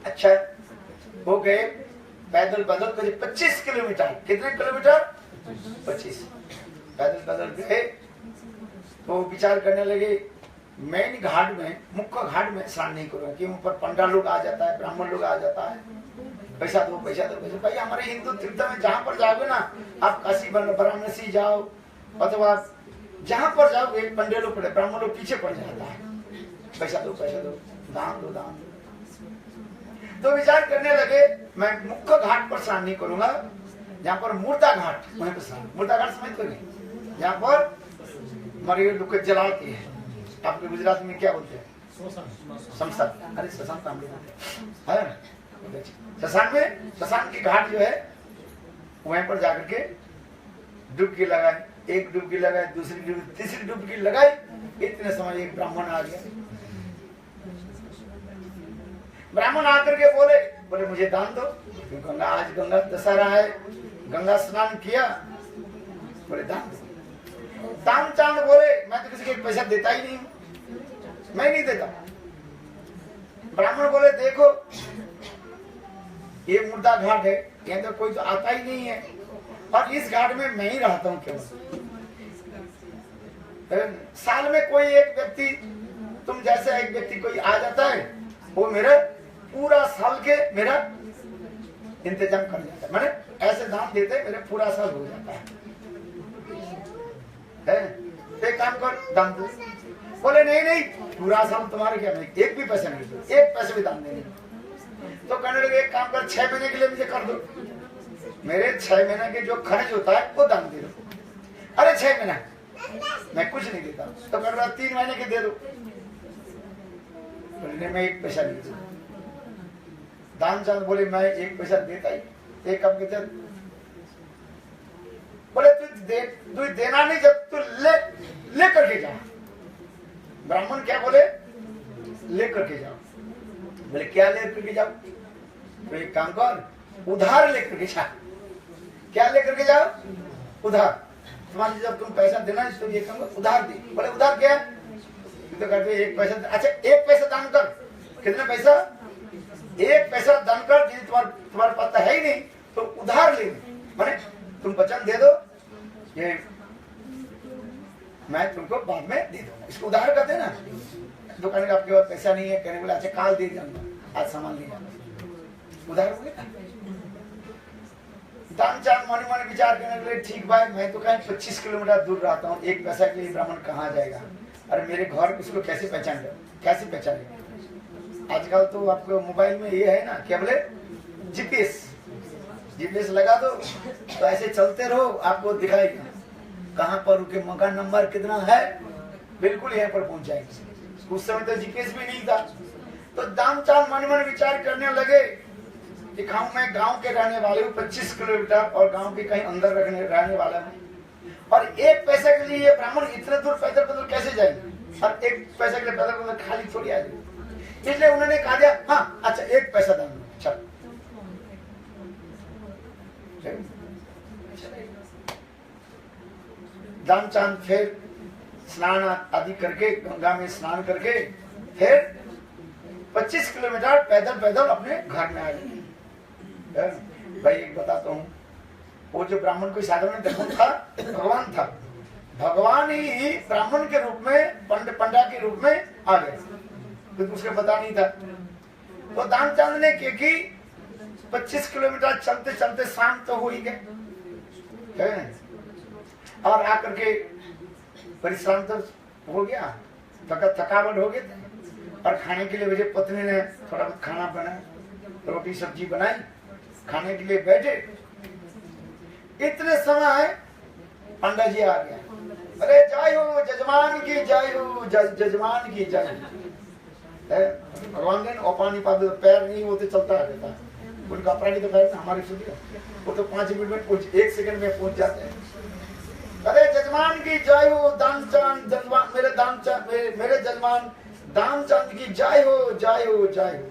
अच्छा हो गए पैदल बदल करीब 25 किलोमीटर, कितने किलोमीटर 25 पैदल बदल गए। तो विचार करने लगे मेन घाट में, मुख्य घाट में स्नान नहीं करूंगा, क्यों ऊपर पंडा लोग आ जाता है, ब्राह्मण लोग आ जाता है, पैसा दो पैसा दो पैसा। भाई हमारे हिंदू तीर्थ में जहाँ पर जाओगे ना, आप काशी वाराणसी जाओ अथवा जहाँ पर जाओगे पंडे लोग पड़े, ब्राह्मण लोग पीछे पड़ जाता है, पैसा दो दान दो दान दो। तो विचार करने लगे मैं मुख्य घाट पर स्नान नहीं करूंगा, जहाँ पर मुर्दा घाट, वहीं पर स्नान। मुर्दा घाट समझते नहीं, जहाँ पर मरे हुए लोग जलाते हैं, आपके गुजरात में क्या बोलते हैं शमशान, अरे शमशान काम है, शमशान में शमशान की घाट जो है वहीं पर जाकर के डुबकी लगाई, एक डुबकी लगाई, दूसरी डुबकी, तीसरी डुबकी लगाई, इतने समय एक ब्राह्मण आ गया। ब्राह्मण आकर के बोले मुझे दान दो, गंगा आज गंगा दशहरा है, गंगा स्नान किया, बोले दान दो। दामचंद बोले मैं तो किसी को पैसा देता ही नहीं हूं, मैं नहीं देता। ब्राह्मण बोले देखो ये मुर्दा घाट है, यहाँ तो कोई तो आता ही नहीं है, और इस घाट में मैं ही रहता हूँ केवल। साल में कोई एक व्यक्ति, तुम जैसे एक व्यक्ति कोई आ जाता है, वो मेरे पूरा साल के मेरा इंतजाम कर जाता है, मैंने ऐसे दान देते मेरे पूरा साल हो जाता है। एक काम कर दान दो, बोले नहीं नहीं पूरा साल तुम्हारे क्या, मैं एक भी पैसा नहीं दूं, एक पैसे भी दान नहीं। तो कहने लगे एक काम कर 6 महीने के लिए मुझे कर दो, मेरे 6 महीने के जो खर्च होता है वो दान दे दो। अरे 6 महीना मैं कुछ नहीं देता, तो कर रहा 3 महीने के दे दो, बोले मैं एक पैसा नहीं दूं। दानचंद बोले मैं एक पैसा देता ही, एक काम के बोले तू देना नहीं, जब तू ले करके जा। ब्राह्मण क्या बोले ले करके जाओ, बोले क्या ले करके जाओ, तो एक काम कर उधार ले करके जा। क्या ले करके जाओ, उधार। तुम्हारे जब तुम पैसा देना तो ये काम उधार दे। बोले उधार क्या, तो कहते एक पैसा, अच्छा एक पैसा दान कर, कितना पैसा, एक पैसा दान कर, यदि तुम्हारे पास है ही नहीं तो उधार ले, माने तुम वचन दे दो, ये मैं तुमको बाद में दे दूंगा। इसको उधार कहते हैं ना। दुकान का आपके पास पैसा नहीं है, कहने बोला अच्छा काल दे दूंगा, आज सामान ले जाना, उधार हो गया। दामचांद मन मन विचार करने के लिए, ठीक भाई मैं तो कहीं 25 किलोमीटर दूर रहता हूँ, एक पैसा के लिए ब्राह्मण कहाँ जाएगा, अरे मेरे घर इसको कैसे पहचानेगा। आजकल तो आपको मोबाइल में ये है ना, क्या बोले, जीपीएस लगा दो तो ऐसे चलते रहो, आपको दिखाएगा कहाँ पर रुके, मकान नंबर कितना है, बिल्कुल यहाँ पर पहुंच जाएगी। उस समय तो जीपीएस भी नहीं था। तो दामचांद मन मन विचार करने लगे कि मैं गांव के रहने वाले हूँ, 25 किलोमीटर और गांव के कहीं अंदर रहने वाला हूँ, और एक पैसे के लिए ये ब्राह्मण इतने दूर पैदल कैसे जाएंगे, और एक पैसे के लिए पैदल खाली थोड़ी आ जाएगी। इसलिए उन्होंने कहा दिया, हाँ अच्छा एक पैसा दान दो, चल। दामचांद फिर स्नान आदि करके, गंगा में स्नान करके फिर 25 किलोमीटर पैदल अपने घर में आ गए। भाई एक बताता हूँ, वो जो ब्राह्मण कोई साधारण देखो था, भगवान था, भगवान ही ब्राह्मण के रूप में, पंडा के रूप में आ गए, तो उसके पता नहीं था। तो दामचांद ने कि 25 किलोमीटर चलते चलते शाम तो हो ही गए, और आकर के परिश्रम तो हो गया, थकावट हो गई, और खाने के लिए मुझे पत्नी ने थोड़ा खाना बनाया, रोटी सब्जी बनाई, खाने के लिए बैठे। इतने समय पंडा जी आ गया, अरे जय हो जजमान की जय हो, जजमान की जय। भगवान ने पानी पाद पैर नहीं होते चलता रहता है, उनका अपराधी तो पैर हमारी सुनिए, वो तो 5 मिनट में 1 सेकंड में पहुंच जाते हैं। अरे जजमान की जय हो, दामचांद जजमान, मेरे जजमान दामचंद की जय हो, जय हो, जय हो।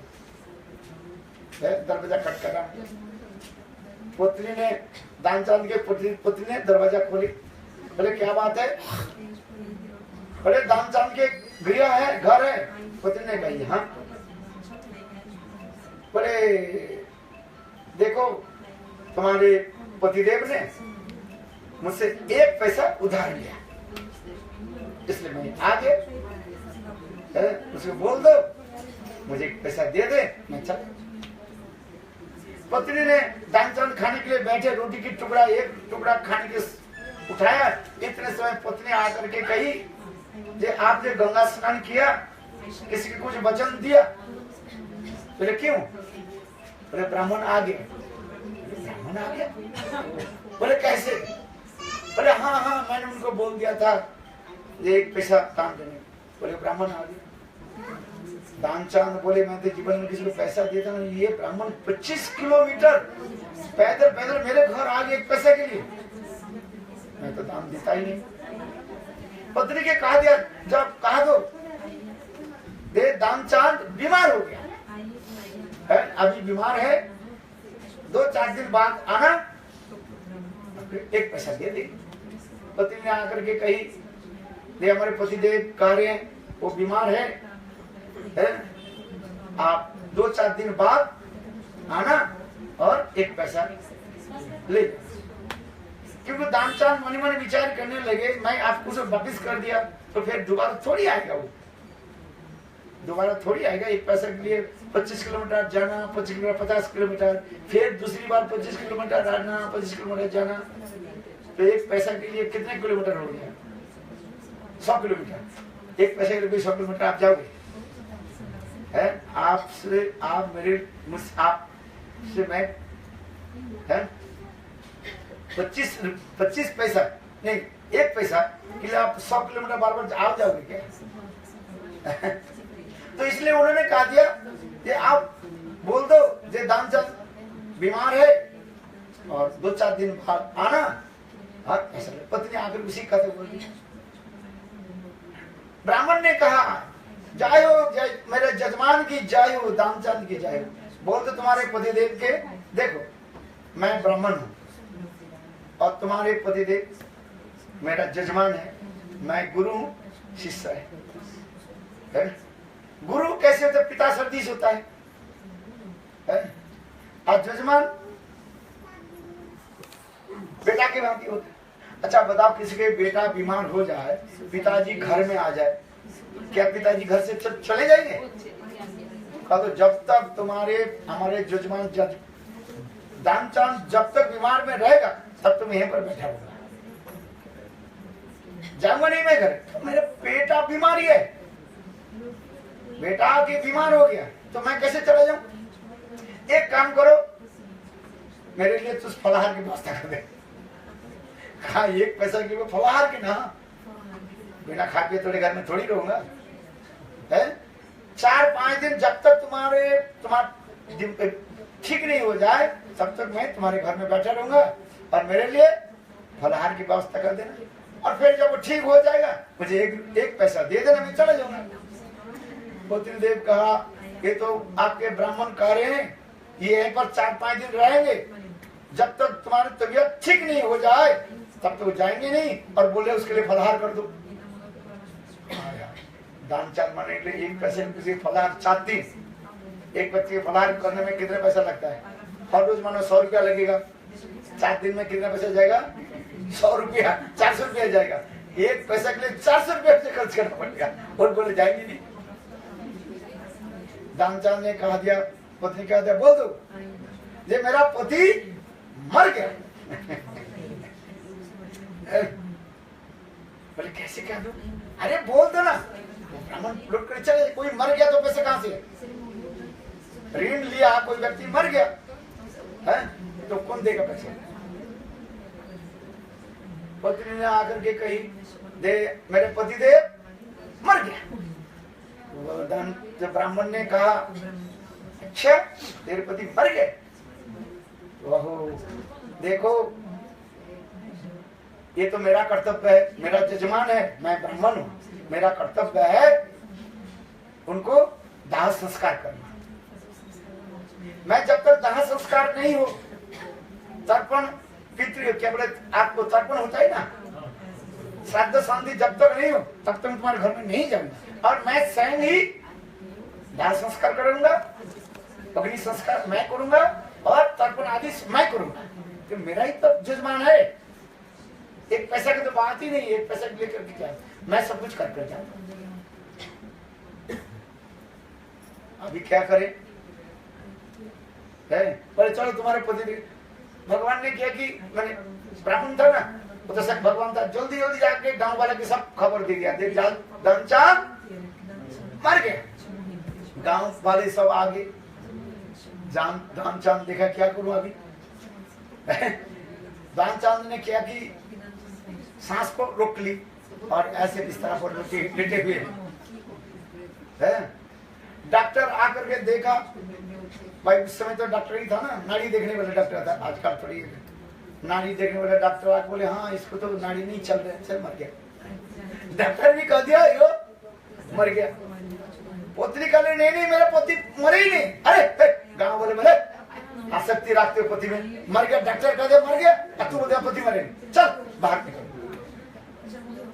दरवाजा खटखटा, पुत्री ने, दामचंद के पुत्री ने दरवाजा खोली, बोले क्या बात है, बोले दामचंद के गृह है, घर है, पुत्री ने कही हाँ। बोले देखो तुम्हारे पतिदेव ने मुझसे 1 पैसा उधार लिया, इसलिए मैं आ गया, उसको बोल दो मुझे 1 पैसा दे दे, मैं चल। पत्नी ने दामचंद खाने के लिए बैठे, रोटी की टुकड़ा, 1 टुकड़ा खाने के उठाया, इतने समय पत्नी आकर के कही कि आपने गंगा स्नान किया, किसी को कुछ वचन दिया, बोले क्यों, बोले ब्राह्मण आ गया, ब्राह्मण आ गया, बोले कैसे, बोले हाँ मैंने उनको बोल दिया था 1 पैसा दान देने, बोले ब्राह्मण आ गया। दामचंद बोले मैं तो जीवन में किसी को पैसा देता नहीं, ये ब्राह्मण 25 किलोमीटर पैदल मेरे घर आ गए 1 पैसे के लिए, मैं तो दान देता ही नहीं। पत्नी के कहा दिया, जब कहा दो दे, दामचंद बीमार हो गया है, अभी बीमार है, 2-4 दिन बाद आना, 1 पैसा दे दे। पत्नी ने आकर के कही, दे हमारे पतिदेव कह रहे हैं वो बीमार है, आप 2-4 दिन बाद आना और 1 पैसा ले। क्योंकि दामचंद मन मन विचार करने लगे, मैं आपको उसे वापिस कर दिया तो फिर दोबारा थोड़ी आएगा, वो दोबारा थोड़ी आएगा 1 पैसा के लिए 25 किलोमीटर जाना, 25 किलोमीटर 50 किलोमीटर, फिर दूसरी बार 25 किलोमीटर आना, 25 किलोमीटर जाना, तो 1 पैसा के लिए कितने किलोमीटर हो गया, 100 किलोमीटर। 1 पैसे के लिए 100 किलोमीटर आप जाओगे, है आपसे, आप मेरे आपसे मैं है 25 पैसा नहीं, 1 पैसा के लिए आप 100 किलोमीटर बार बार आप जाओगे क्या? तो इसलिए उन्होंने कहा दिया कि आप बोल दो जे दामचंद बीमार है और 2-4 दिन बाद आना, और ऐसा। पत्नी आकर उसी कथा बोल दी। ब्राह्मण ने कहा जय हो, जय मेरे जजमान की जय हो, दामचंद की जय हो। बोलते तुम्हारे पतिदेव के, देखो मैं ब्राह्मण हूँ और तुम्हारे पतिदेव मेरा जजमान है, मैं गुरु हूँ, शिष्य है। गुरु कैसे होता है, पिता सर्दिश होता है, और जजमान बेटा के भांति होता है। अच्छा बताओ, किसी के बेटा बीमार हो जाए, पिताजी घर में आ जाए, क्या पिताजी घर से चले जाएंगे? तो जब तक हमारे जजमान दानचांद जब तक बीमार में रहेगा तब तुम यहीं पर बैठा होगा, जाऊंगा नहीं मैं घर। तो मेरे बेटा बीमारी है, बेटा के बीमार हो गया तो मैं कैसे चला जाऊं? एक काम करो, मेरे लिए तुझ फलाहार की व्यवस्था कर दे। हाँ, एक पैसा की फलाहार की ना, बिना खा के थोड़े घर में थोड़ी रहूंगा है। 4-5 दिन जब तक तुम्हारा ठीक नहीं हो जाए तब तक मैं तुम्हारे घर में बैठा रहूंगा और मेरे लिए फलाहार की व्यवस्था कर देना, और फिर जब वो ठीक हो जाएगा मुझे एक पैसा दे देना, मैं चला जाऊंगा। पोत्री देव कहा, ये तो आपके ब्राह्मण कह रहे हैं ये यहीं पर 4-5 दिन रहेंगे, जब तक तुम्हारी तबीयत ठीक नहीं हो जाए तब तो जाएंगे नहीं, और बोले उसके लिए फलाहार कर दो। दान चाल मारने के लिए 1 पैसे किसी फलाहार 4 दिन, एक व्यक्ति के फलाहार करने में कितना पैसा लगता है? हर रोज मानो 100 रुपया लगेगा, 4 दिन में कितना पैसा जाएगा? 100 रुपया, 400 रुपया जाएगा। 1 पैसा के लिए 400 रुपया खर्च करना पड़ेगा, और बोले जाएंगे नहीं। दानचांद ने कहा दिया, पत्नी कहा दिया, बोल दो ये मेरा पति मर गया। बोले कैसे कह दूं? अरे बोल दो ना, ब्राह्मण लुट कर चले, कोई मर गया तो पैसे कहां से? ऋण लिया, कोई व्यक्ति मर गया है तो कौन देगा पैसे? पत्नी ने आकर के कही, दे मेरे पति देव मर गया। जब ब्राह्मण ने कहा, अच्छा तेरे पति मर गए, देखो ये तो मेरा कर्तव्य है, मेरा जजमान है, मैं ब्राह्मण हूँ, मेरा कर्तव्य है उनको दाह संस्कार करना। मैं जब तक दाह संस्कार नहीं हो, तर्पण पितृ क्या बोले आपको तर्पण होता है ना, श्राद्ध शांति जब तक नहीं हो तब तक तुम्हारे घर में नहीं जाऊंगा, और मैं स्वयं ही दाह संस्कार करूंगा, अग्नि संस्कार मैं करूंगा, और तर्पण आदि मैं करूंगा। तो मेरा ही तो जजमान है, एक पैसा की तो बात ही नहीं, एक पैसा लेकर के क्या, मैं सब कुछ कर जाऊंगा। अभी क्या करें है? पर चलो तुम्हारे पति, भगवान ने किया कि मैंने ब्राह्मण था ना, वो तो सब भगवान था, जल्दी जल्दी जाके गांव वाले की सब खबर दे दिया, देख दानचांद मर गया। गांव वाले सब आगे, दानचांद देखा क्या करूं अभी। दानचांद ने क्या कि सांस को रोक ली और ऐसे बिस्तर पर लेटे हुए है। डॉक्टर आकर के देखा, भाई उस समय तो डॉक्टर ही था ना, नाड़ी देखने वाला डॉक्टर था, आजकल थोड़ी नाड़ी देखने वाला डॉक्टर आके बोले हाँ इसको तो नाड़ी नहीं चल रहा, चल मर गया। डॉक्टर भी कह दिया यो मर गया। पुत्री कह ले नहीं मेरा पति मरे ही नहीं। अरे गाँव बोले बोले आसक्ति रखते हो पति में, मर गया। डॉक्टर कह दिया मर गया, तू बोल पति मरे नहीं, चल बाहर निकल।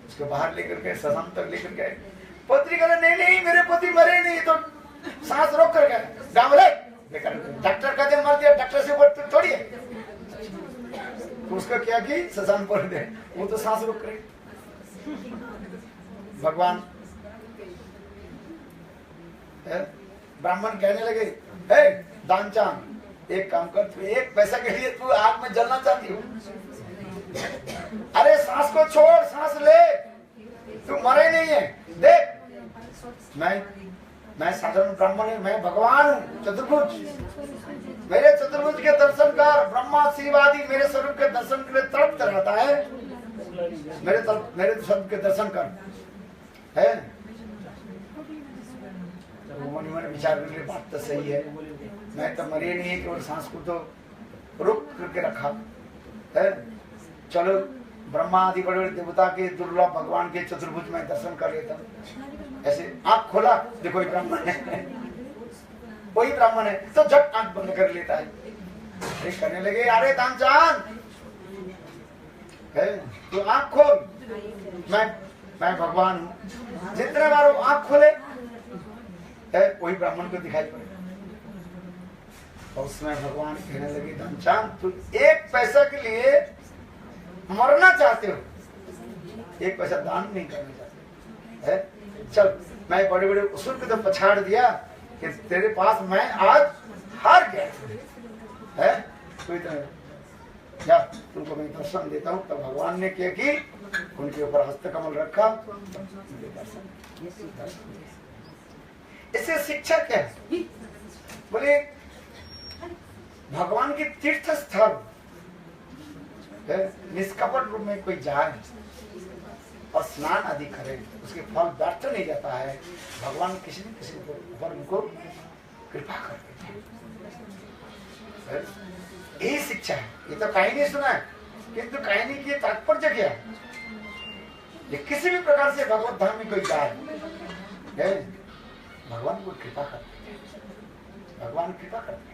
उसको बाहर लेकर के सदन तक लेकर गए। पत्नी कह नहीं नहीं मेरे पति मरे नहीं, तो सांस रोक कर गए। गाँव बोले डॉक्टर कहते मर गया, डॉक्टर से ऊपर थोड़ी है। तो उसका क्या कि सजान पर दे, वो तो सांस रोक करे। भगवान ब्राह्मण कहने लगे, दानचांद एक काम कर, तू एक पैसा के लिए तू आग में जलना चाहती हो? अरे सांस को छोड़, सांस ले, तू मरे नहीं है। देख मैं साधारण ब्राह्मण है, मैं भगवान हूँ चतुर्भुज, मेरे चतुर्भुज के दर्शन कर। ब्रह्मा शिव आदि मेरे स्वरूप के दर्शन के लिए तड़पता रहता है, मेरे स्वरूप के दर्शन कर है। मैंने विचार करके बात तो सही है, मैं तो मरे नहीं है, केवल सांस को तो रोक करके रखा है। चलो ब्रह्मा आदि बड़े बड़े देवता के दुर्लभ भगवान के चतुर्भुज में दर्शन कर लेता। ऐसे आंख खोला, देखो ब्राह्मण है, वही ब्राह्मण है, तो जब आंख बंद कर लेता है। कहने लगे अरे दानचांद तो आंख खोल, मैं भगवान हूँ। जितने बार वो आंख खोले वही ब्राह्मण को दिखाई पड़े। और उसमें भगवान कहने लगे दानचांद तू एक पैसा के लिए मरना चाहते हो, एक पैसा दान नहीं करना चाहते है। चल मैं बड़े बड़े उसूल को तो पछाड़ दिया कि तेरे पास मैं आज हार गया है। कोई तो या तुमको मैं दर्शन देता हूँ। तब भगवान ने क्या कि उनके ऊपर हस्तकमल रखा। इससे शिक्षा क्या है? बोले भगवान के तीर्थ स्थल निष्कपट रूप में कोई जाए और स्नान आदि करे, उसके फल व्यर्थ नहीं जाता है। भगवान किसी न किसी को ऊपर उनको कृपा करते हैं। यही शिक्षा है। ये तो कहानी सुना है, किंतु कहानी की तात्पर्य क्या है? ये किसी भी प्रकार से भगवत धाम में कोई जाए है, भगवान को कृपा करते हैं, भगवान कृपा करते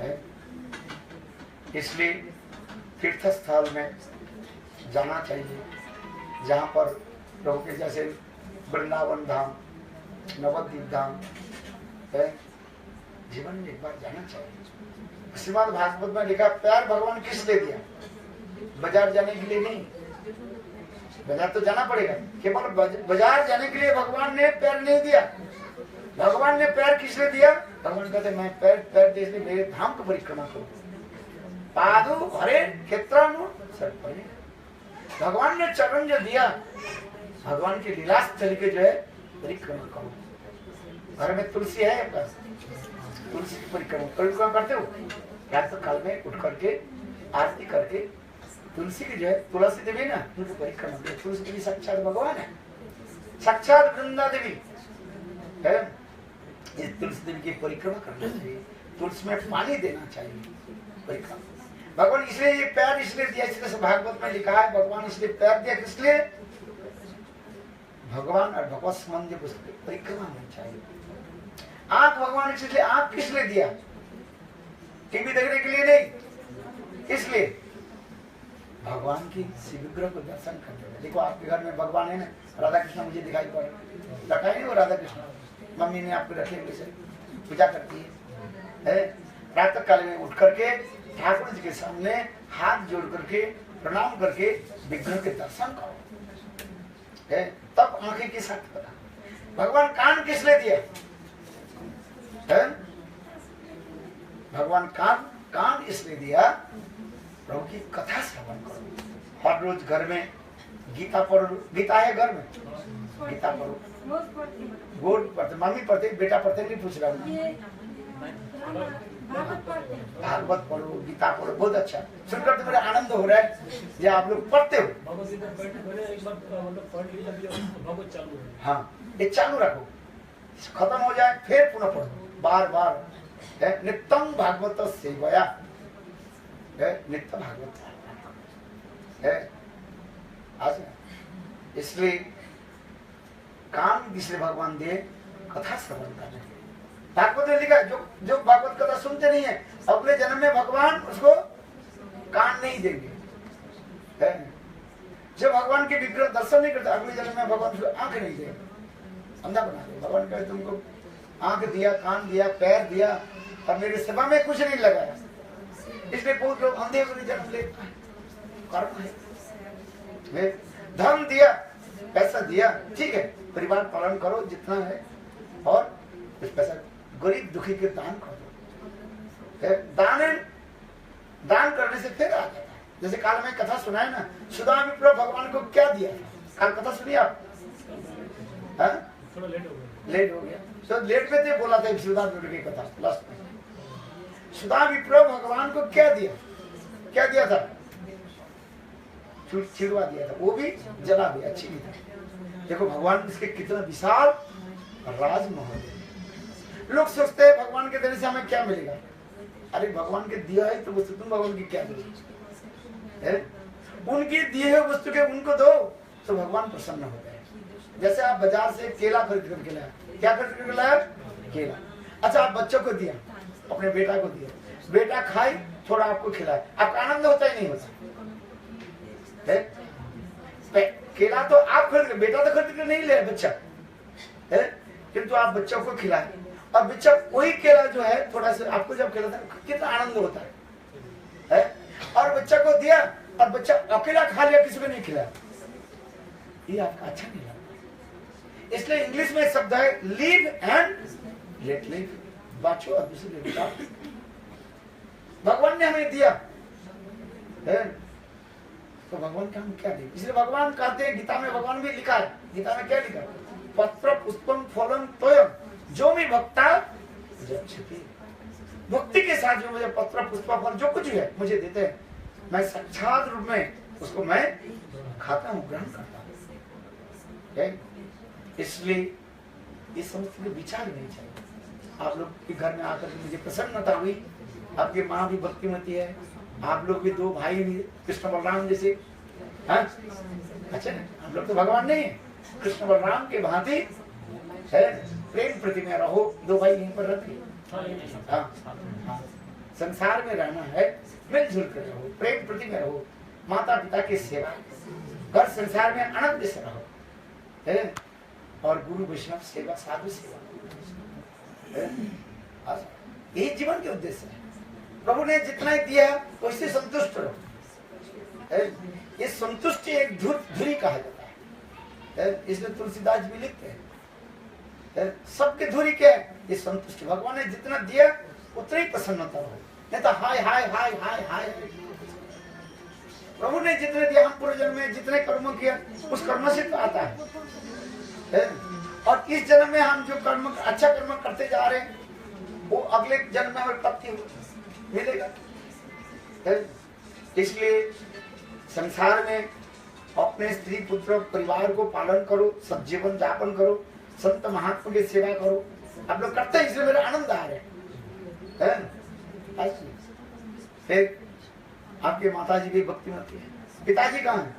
हैं। इसलिए तीर्थ स्थल में जाना चाहिए, जहाँ पर प्रभु के जैसे वृंदावन धाम, नवद्वीप धाम है, जीवन में एक बार जाना चाहिए। श्रीमद् भागवत में लिखा प्यार भगवान किस लिए दिया? बाजार जाने के लिए नहीं, बाजार तो जाना पड़ेगा, केवल बाजार जाने के लिए भगवान ने पैर नहीं दिया। भगवान ने पैर किस लिए दिया? भगवान कहते मैं पैर दे इसलिए मेरे धाम को परिक्रमा करूं। पादु हरे क्षेत्रानु सर्पणे, भगवान ने चरण जो दिया, भगवान की लीला स्थल के जो है परिक्रमा करो। घर में तुलसी है आपका, तुलसी की परिक्रमा करते हो? या तो कल में उठ करके आरती करके तुलसी की जो है, तुलसी देवी ना उनकी परिक्रमा, तुलसी देवी साक्षात भगवान है, साक्षात वृंदा देवी है। इस तुलसी देवी की परिक्रमा करना चाहिए, तुलसी में पानी देना चाहिए परिक्रमा। भगवान इसलिए ये पैर इसलिए दिया, इसलिए भागवत में लिखा है भगवान इसलिए पैर दिया, किसलिए? भगवान और भगवत संबंधी परिक्रमा होनी चाहिए। आंख भगवान इसलिए आंख किस लिए दिया? टीवी देखने के लिए नहीं, इसलिए भगवान की विग्रह को दर्शन करने। देखो आपके घर में भगवान है ना, राधा कृष्ण मुझे दिखाई पड़ रखा है, वो राधा कृष्ण मम्मी ने आपको रखे हुए से पूजा करती है। रात काल में उठ करके ठाकुर जी के सामने हाथ जोड़ करके प्रणाम करके विग्रह के दर्शन करो है, तब आंखें के साथ पता। भगवान कान किस लिए दिया है? भगवान कान इसलिए दिया प्रभु की कथा श्रवण करो। हर रोज घर में गीता पढ़ो, गीता है घर में, गीता पढ़ो, गोद पढ़ते, मम्मी पढ़ते, बेटा पढ़ते नहीं पूछ रहा हूँ, भागवत पढ़ो, गीता पढ़ो, बहुत अच्छा सुनकर तो मेरा आनंद हो रहा है। ये आप लोग पढ़ते हो? हाँ, ये चालू रखो, खत्म हो जाए फिर पुनः पढ़ो, बार बार नित्यम भागवत सेवया, नित्य भागवत है। आज इसलिए काम इसलिए भगवान दिए कथा श्रवण करने। भागवत में लिखा जो भागवत कथा सुनते नहीं है, अगले जन्म में भगवान उसको कान नहीं देंगे। जो भगवान के विग्रह दर्शन नहीं करता, अगले जन्म में भगवान उसको आंख नहीं देंगे, अंधा बना देंगे। भगवान कहे तुमको आंख दिया, कान दिया, पैर दिया और मेरी सेवा में कुछ नहीं लगाया, इसलिए बहुत लोग अंधे को जन्म लेते हैं। कर्म है। धन दिया, पैसा दिया, ठीक है, परिवार पालन करो जितना है, और कुछ पैसा गरीब दुखी के दान करो। दान करने से फिर आ जाता है। जैसे काल में कथा सुना है ना, सुधा विप्र भगवान को क्या दिया? काल कथा सुनिए आप? थोड़ा लेट हो गया, तो लेट में तो बोला था सुधा विप्र की कथा लास्ट में। सुधा विप्र भगवान को क्या दिया? क्या दिया था? छिड़वा दिया था, वो भी जला दिया, अच्छी नहीं था। देखो भगवान इसके कितना विशाल राजमहल। लोग सोचते हैं भगवान के देने से हमें क्या मिलेगा? अरे भगवान के दिया है तो वस्तु तुम भगवान की क्या दोगे? उनके दिए हुए वस्तु के उनको दो तो भगवान प्रसन्न होते हैं। जैसे आप बाजार से केला खरीद करके लाया, क्या खरीद करके लाया? केला। अच्छा आप बच्चों को दिया, अपने बेटा को दिया, बेटा खाए, थोड़ा आपको खिलाए, आपका आनंद होता ही नहीं होता है? केला तो आप खरीद, बेटा तो खरीद कर नहीं ले बच्चा है, किंतु आप बच्चों को खिलाए और बच्चा वही केला जो है थोड़ा सा आपको जब खिलाता है कितना आनंद होता है? और बच्चा को दिया और बच्चा अकेला खा लिया, किसी को नहीं खिलाया, ये आपका अच्छा नहीं लगता। इसलिए इंग्लिश में शब्द है लिव एंड लेट लिव, बाँचो और दूसरे को खिलाओ। भगवान ने हमें दिया है तो भगवान का हम क्या दें? इसलिए भगवान कहते हैं, गीता में भगवान भी लिखा है, गीता में क्या लिखा है? पत्र पुष्पम फलम तोयम जो भी भक्ता जक्षति, भक्ति के साथ जो मुझे पत्र पुष्प फल जो कुछ भी है मुझे देते हैं, मैं साक्षात रूप में उसको मैं खाता हूँ, ग्रहण करता हूँ। इसलिए ये समझ के विचार नहीं चाहिए। आप लोग के घर में आकर मुझे प्रसन्नता हुई, आपकी माँ भी भक्तिमती है, आप लोग भी 2 भाई भी कृष्ण बलराम जैसे, हाँ अच्छा ना, आप लोग तो भगवान नहीं है, कृष्ण बलराम के भांति है, प्रेम प्रति में रहो। 2 भाई यहीं पर रहते हैं, हाँ, संसार में रहना है, मिलजुल कर रहो, प्रेम प्रति में रहो, माता पिता की सेवा, घर संसार में आनंद से रहो है, और गुरु वैष्णव सेवा, साधु सेवा, यही जीवन के उद्देश्य है। प्रभु ने जितना दिया उससे संतुष्ट रहो। ये संतुष्टि एक धुरी कहा जाता है, इसलिए तुलसीदास भी लिखते हैं सबके धुरी क्या है? ये संतुष्टि। भगवान ने जितना दिया उतना ही प्रसन्नता रहो, नहीं तो हाय हाय हाय हाय हाय। प्रभु ने जितने दिया, हम पूर्व जन्म में जितने कर्म किया उस कर्म से तो आता है, और इस जन्म में हम जो कर्म अच्छा कर्म करते जा रहे हैं वो अगले जन्म में हमें प्राप्ति मिलेगा। इसलिए संसार में अपने स्त्री पुत्र परिवार को पालन करो, सब जीवन यापन करो, संत महात्मा की सेवा करो। आप लोग करते हैं, इसलिए मेरा आनंद आ रहा है। फिर आपके माता जी भी भक्तिमती है, पिताजी कहाँ है?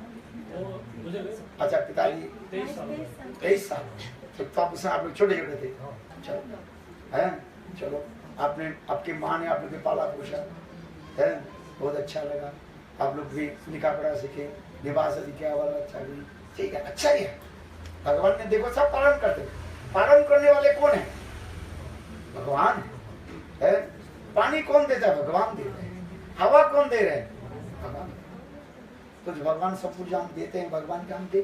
अच्छा, पिताजी 23 साल, तो आप लोग छोटे छोटे थे। चलो है, चलो आपने, आपकी माँ ने आप लोग के पाला पोषा है, बहुत अच्छा लगा। आप लोग भी लिखा पढ़ा सीखे, विवाह शादी किया वाला अच्छा भी, ठीक है, अच्छा ही है। भगवान ने देखो सब पालन करते, पालन करने वाले कौन है? भगवान है। पानी कौन देता है? भगवान देते हैं। हवा कौन दे रहे हैं? भगवान। तो जो भगवान सब कुछ हम देते हैं, भगवान का हम दे।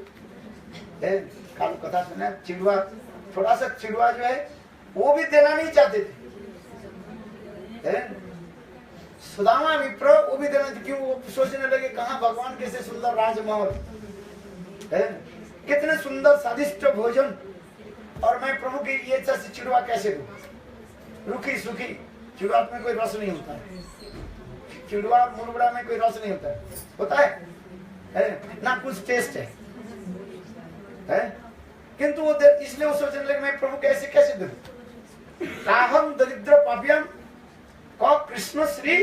कालू कथा सुना, चिड़वा, थोड़ा सा चिड़वा जो है वो भी देना नहीं चाहते थे, सुदामा विप्र वो भी देना, क्यों? वो सोचने लगे कहाँ भगवान कैसे सुंदर राजमहल है, कितने सुंदर स्वादिष्ट भोजन, और मैं प्रभु की ये जैसी चिड़वा कैसे दूं? रुखी सुखी चिड़वा में कोई रस नहीं होता है, चिड़वा मुरमुरा में कोई रस नहीं होता है ना कुछ टेस्ट है? किंतु वो इसलिए वो सोचने लगे मैं प्रभु कैसे कैसे दूं? काहम दरिद्र पापियम का कृष्ण श्री,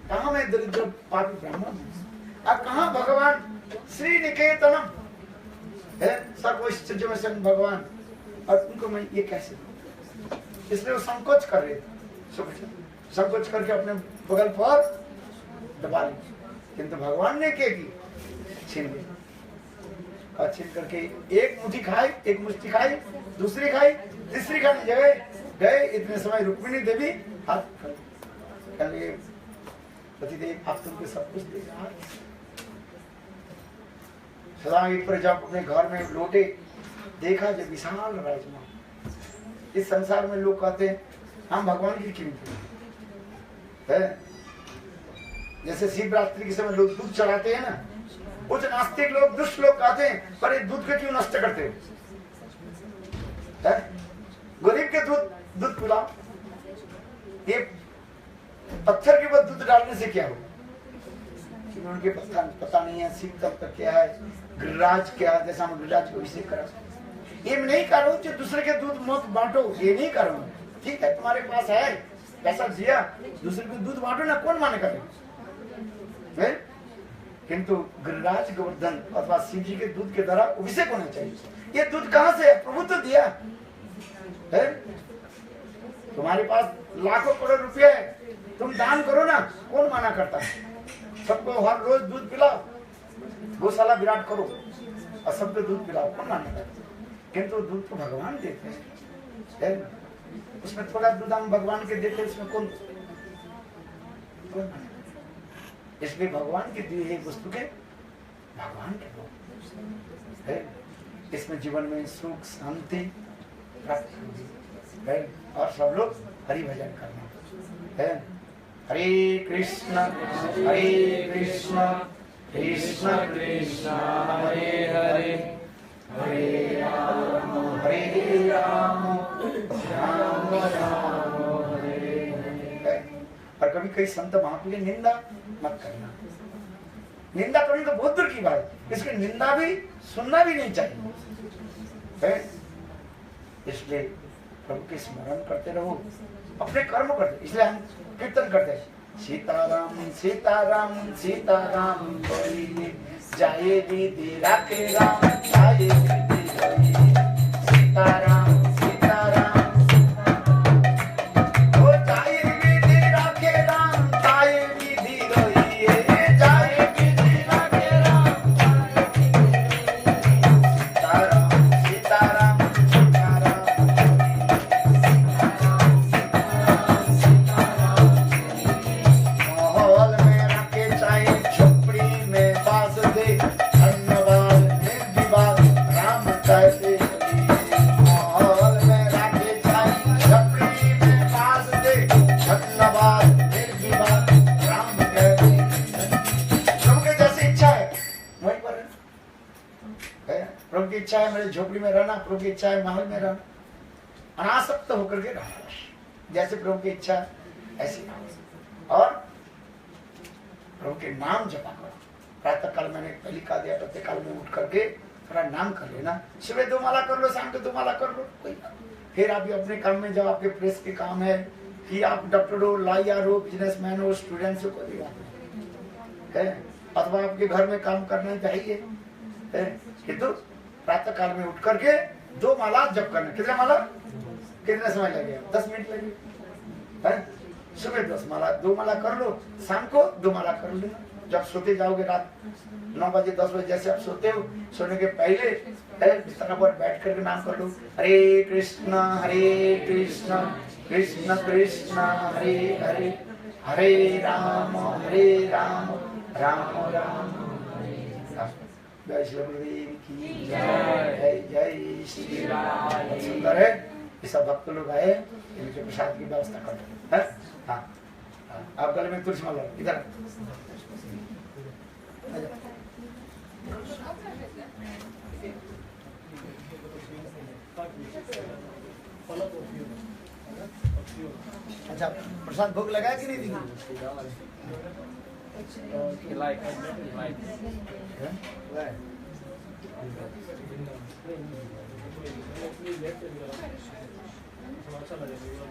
कहा मैं दरिद्र पापी ब्राह्मण, और कहा भगवान श्री निकेतनम है, सर्वोच्च भगवान, और उनको मैं ये कैसे दूं? इसलिए वो संकोच कर रहे थे, संकोच करके अपने बगल पर दबा ली, किंतु भगवान ने क्या की? छीन ली, और छीन करके एक मुट्ठी खाई, एक मुट्ठी खाई, दूसरी खाई, तीसरी खाने जगह गए। इतने समय रुक्मिणी देवी हाथ कहे पतिदेव आप तुमको सब कुछ दे, सदा पर जब अपने घर में लौटे देखा जो विशाल राजमहल। इस संसार में लोग कहते हैं हम भगवान की कीमत है, जैसे शिवरात्रि के समय लोग दूध चढ़ाते हैं ना, कुछ नास्तिक लोग, दुष्ट लोग कहते हैं पर दूध को क्यों नष्ट करते हो? गरीब के दूध पिलाओ, ये पत्थर के ऊपर दूध डालने से क्या होगा? उनके पता नहीं है शिव तब तक क्या है, गिरिराज क्या है, जैसा हम गिरिराज को अभिषेक करा। ये मैं नहीं कर रहा हूँ दूसरे के दूध मत बांटो, ये नहीं कर रहा हूँ, ठीक है तुम्हारे पास है पैसा दिया, दूसरे को दूध बांटो ना, कौन माने करे? किंतु गिरिराज गोवर्धन अथवा शिव जी के दूध के द्वारा अभिषेक होना चाहिए। ये दूध कहाँ से है? प्रभु तो दिया है। तुम्हारे पास लाखों करोड़ रुपया है, तुम दान करो ना, कौन माना करता है? सबको हर रोज दूध पिलाओ, गौशाला विराट करो और सबको दूध पिलाओ, कौन माना करता है? किंतु दूध तो भगवान देते हैं, उसमें थोड़ा दूध हम भगवान के देते, इसमें कौन? कौन मानेगा? इसलिए भगवान की दी हुई वस्तु के भगवान के दो है। इसमें जीवन में सुख शांति प्राप्त होगी है। और सब लोग हरि भजन करना है। हरे कृष्ण कृष्ण कृष्ण हरे हरे हरे राम राम राम हरे हरे। और कभी कई संत महापुरुष की निंदा मत करना। निंदा करना तो बहुत दूर की बात है, इसकी निंदा भी सुनना भी नहीं चाहिए है। इसलिए प्रभु के स्मरण करते रहो, अपने कर्म करते। इसलिए हम कीर्तन करते हैं, सीताराम सीताराम सीताराम बोलिए, जाए दीदी राखे राम, जाए दीदी बोलिए, सीताराम सीताराम ओ जाए दीदी राखे राम, जाए दीदी रोइए, जाए दीदी राखे राम, सीताराम सीताराम इच्छा है मेरी झोपड़ी में रहना, प्रभु की इच्छा है महल में रहना, अनासक्त होकर के रहना। जैसे प्रभु की इच्छा ऐसी और प्रभु के नाम जपा करो। प्रातः काल मैंने पहले कहा दिया, प्रत्येक काल में उठ करके थोड़ा नाम कर लेना। सुबह 2 माला कर लो, शाम को 2 माला कर लो, कोई फिर आप अपने काम में जाओ। आपके प्रेस के काम है कि आप डॉक्टर हो, लॉयर हो, बिजनेसमैन हो, स्टूडेंट्स हो, कोई बात नहीं है। अथवा आपके घर में काम करना चाहिए है, किंतु प्रातः काल में उठ करके 2 माला जप करना। कितने माला, कितना समय लगेगा? 10 मिनट लगेगा। सुबह 10 माला, 2 माला कर लो, शाम को 2 माला कर लेना। जब सोते जाओगे रात 9 बजे 10 बजे जैसे आप सोते हो, सोने के पहले बिस्तर पर बैठ करके नाम कर लो, हरे कृष्ण कृष्ण कृष्ण हरे हरे, हरे राम राम राम जय श्री गुरुदेव की जय, जय श्री राम। सुंदर है, ये सब भक्त लोग आए, इनके प्रसाद की व्यवस्था कर दो है। हाँ, आप गले में तुलसी माला इधर। अच्छा, प्रसाद भोग लगाया कि नहीं दी? अच्छा लगेगा।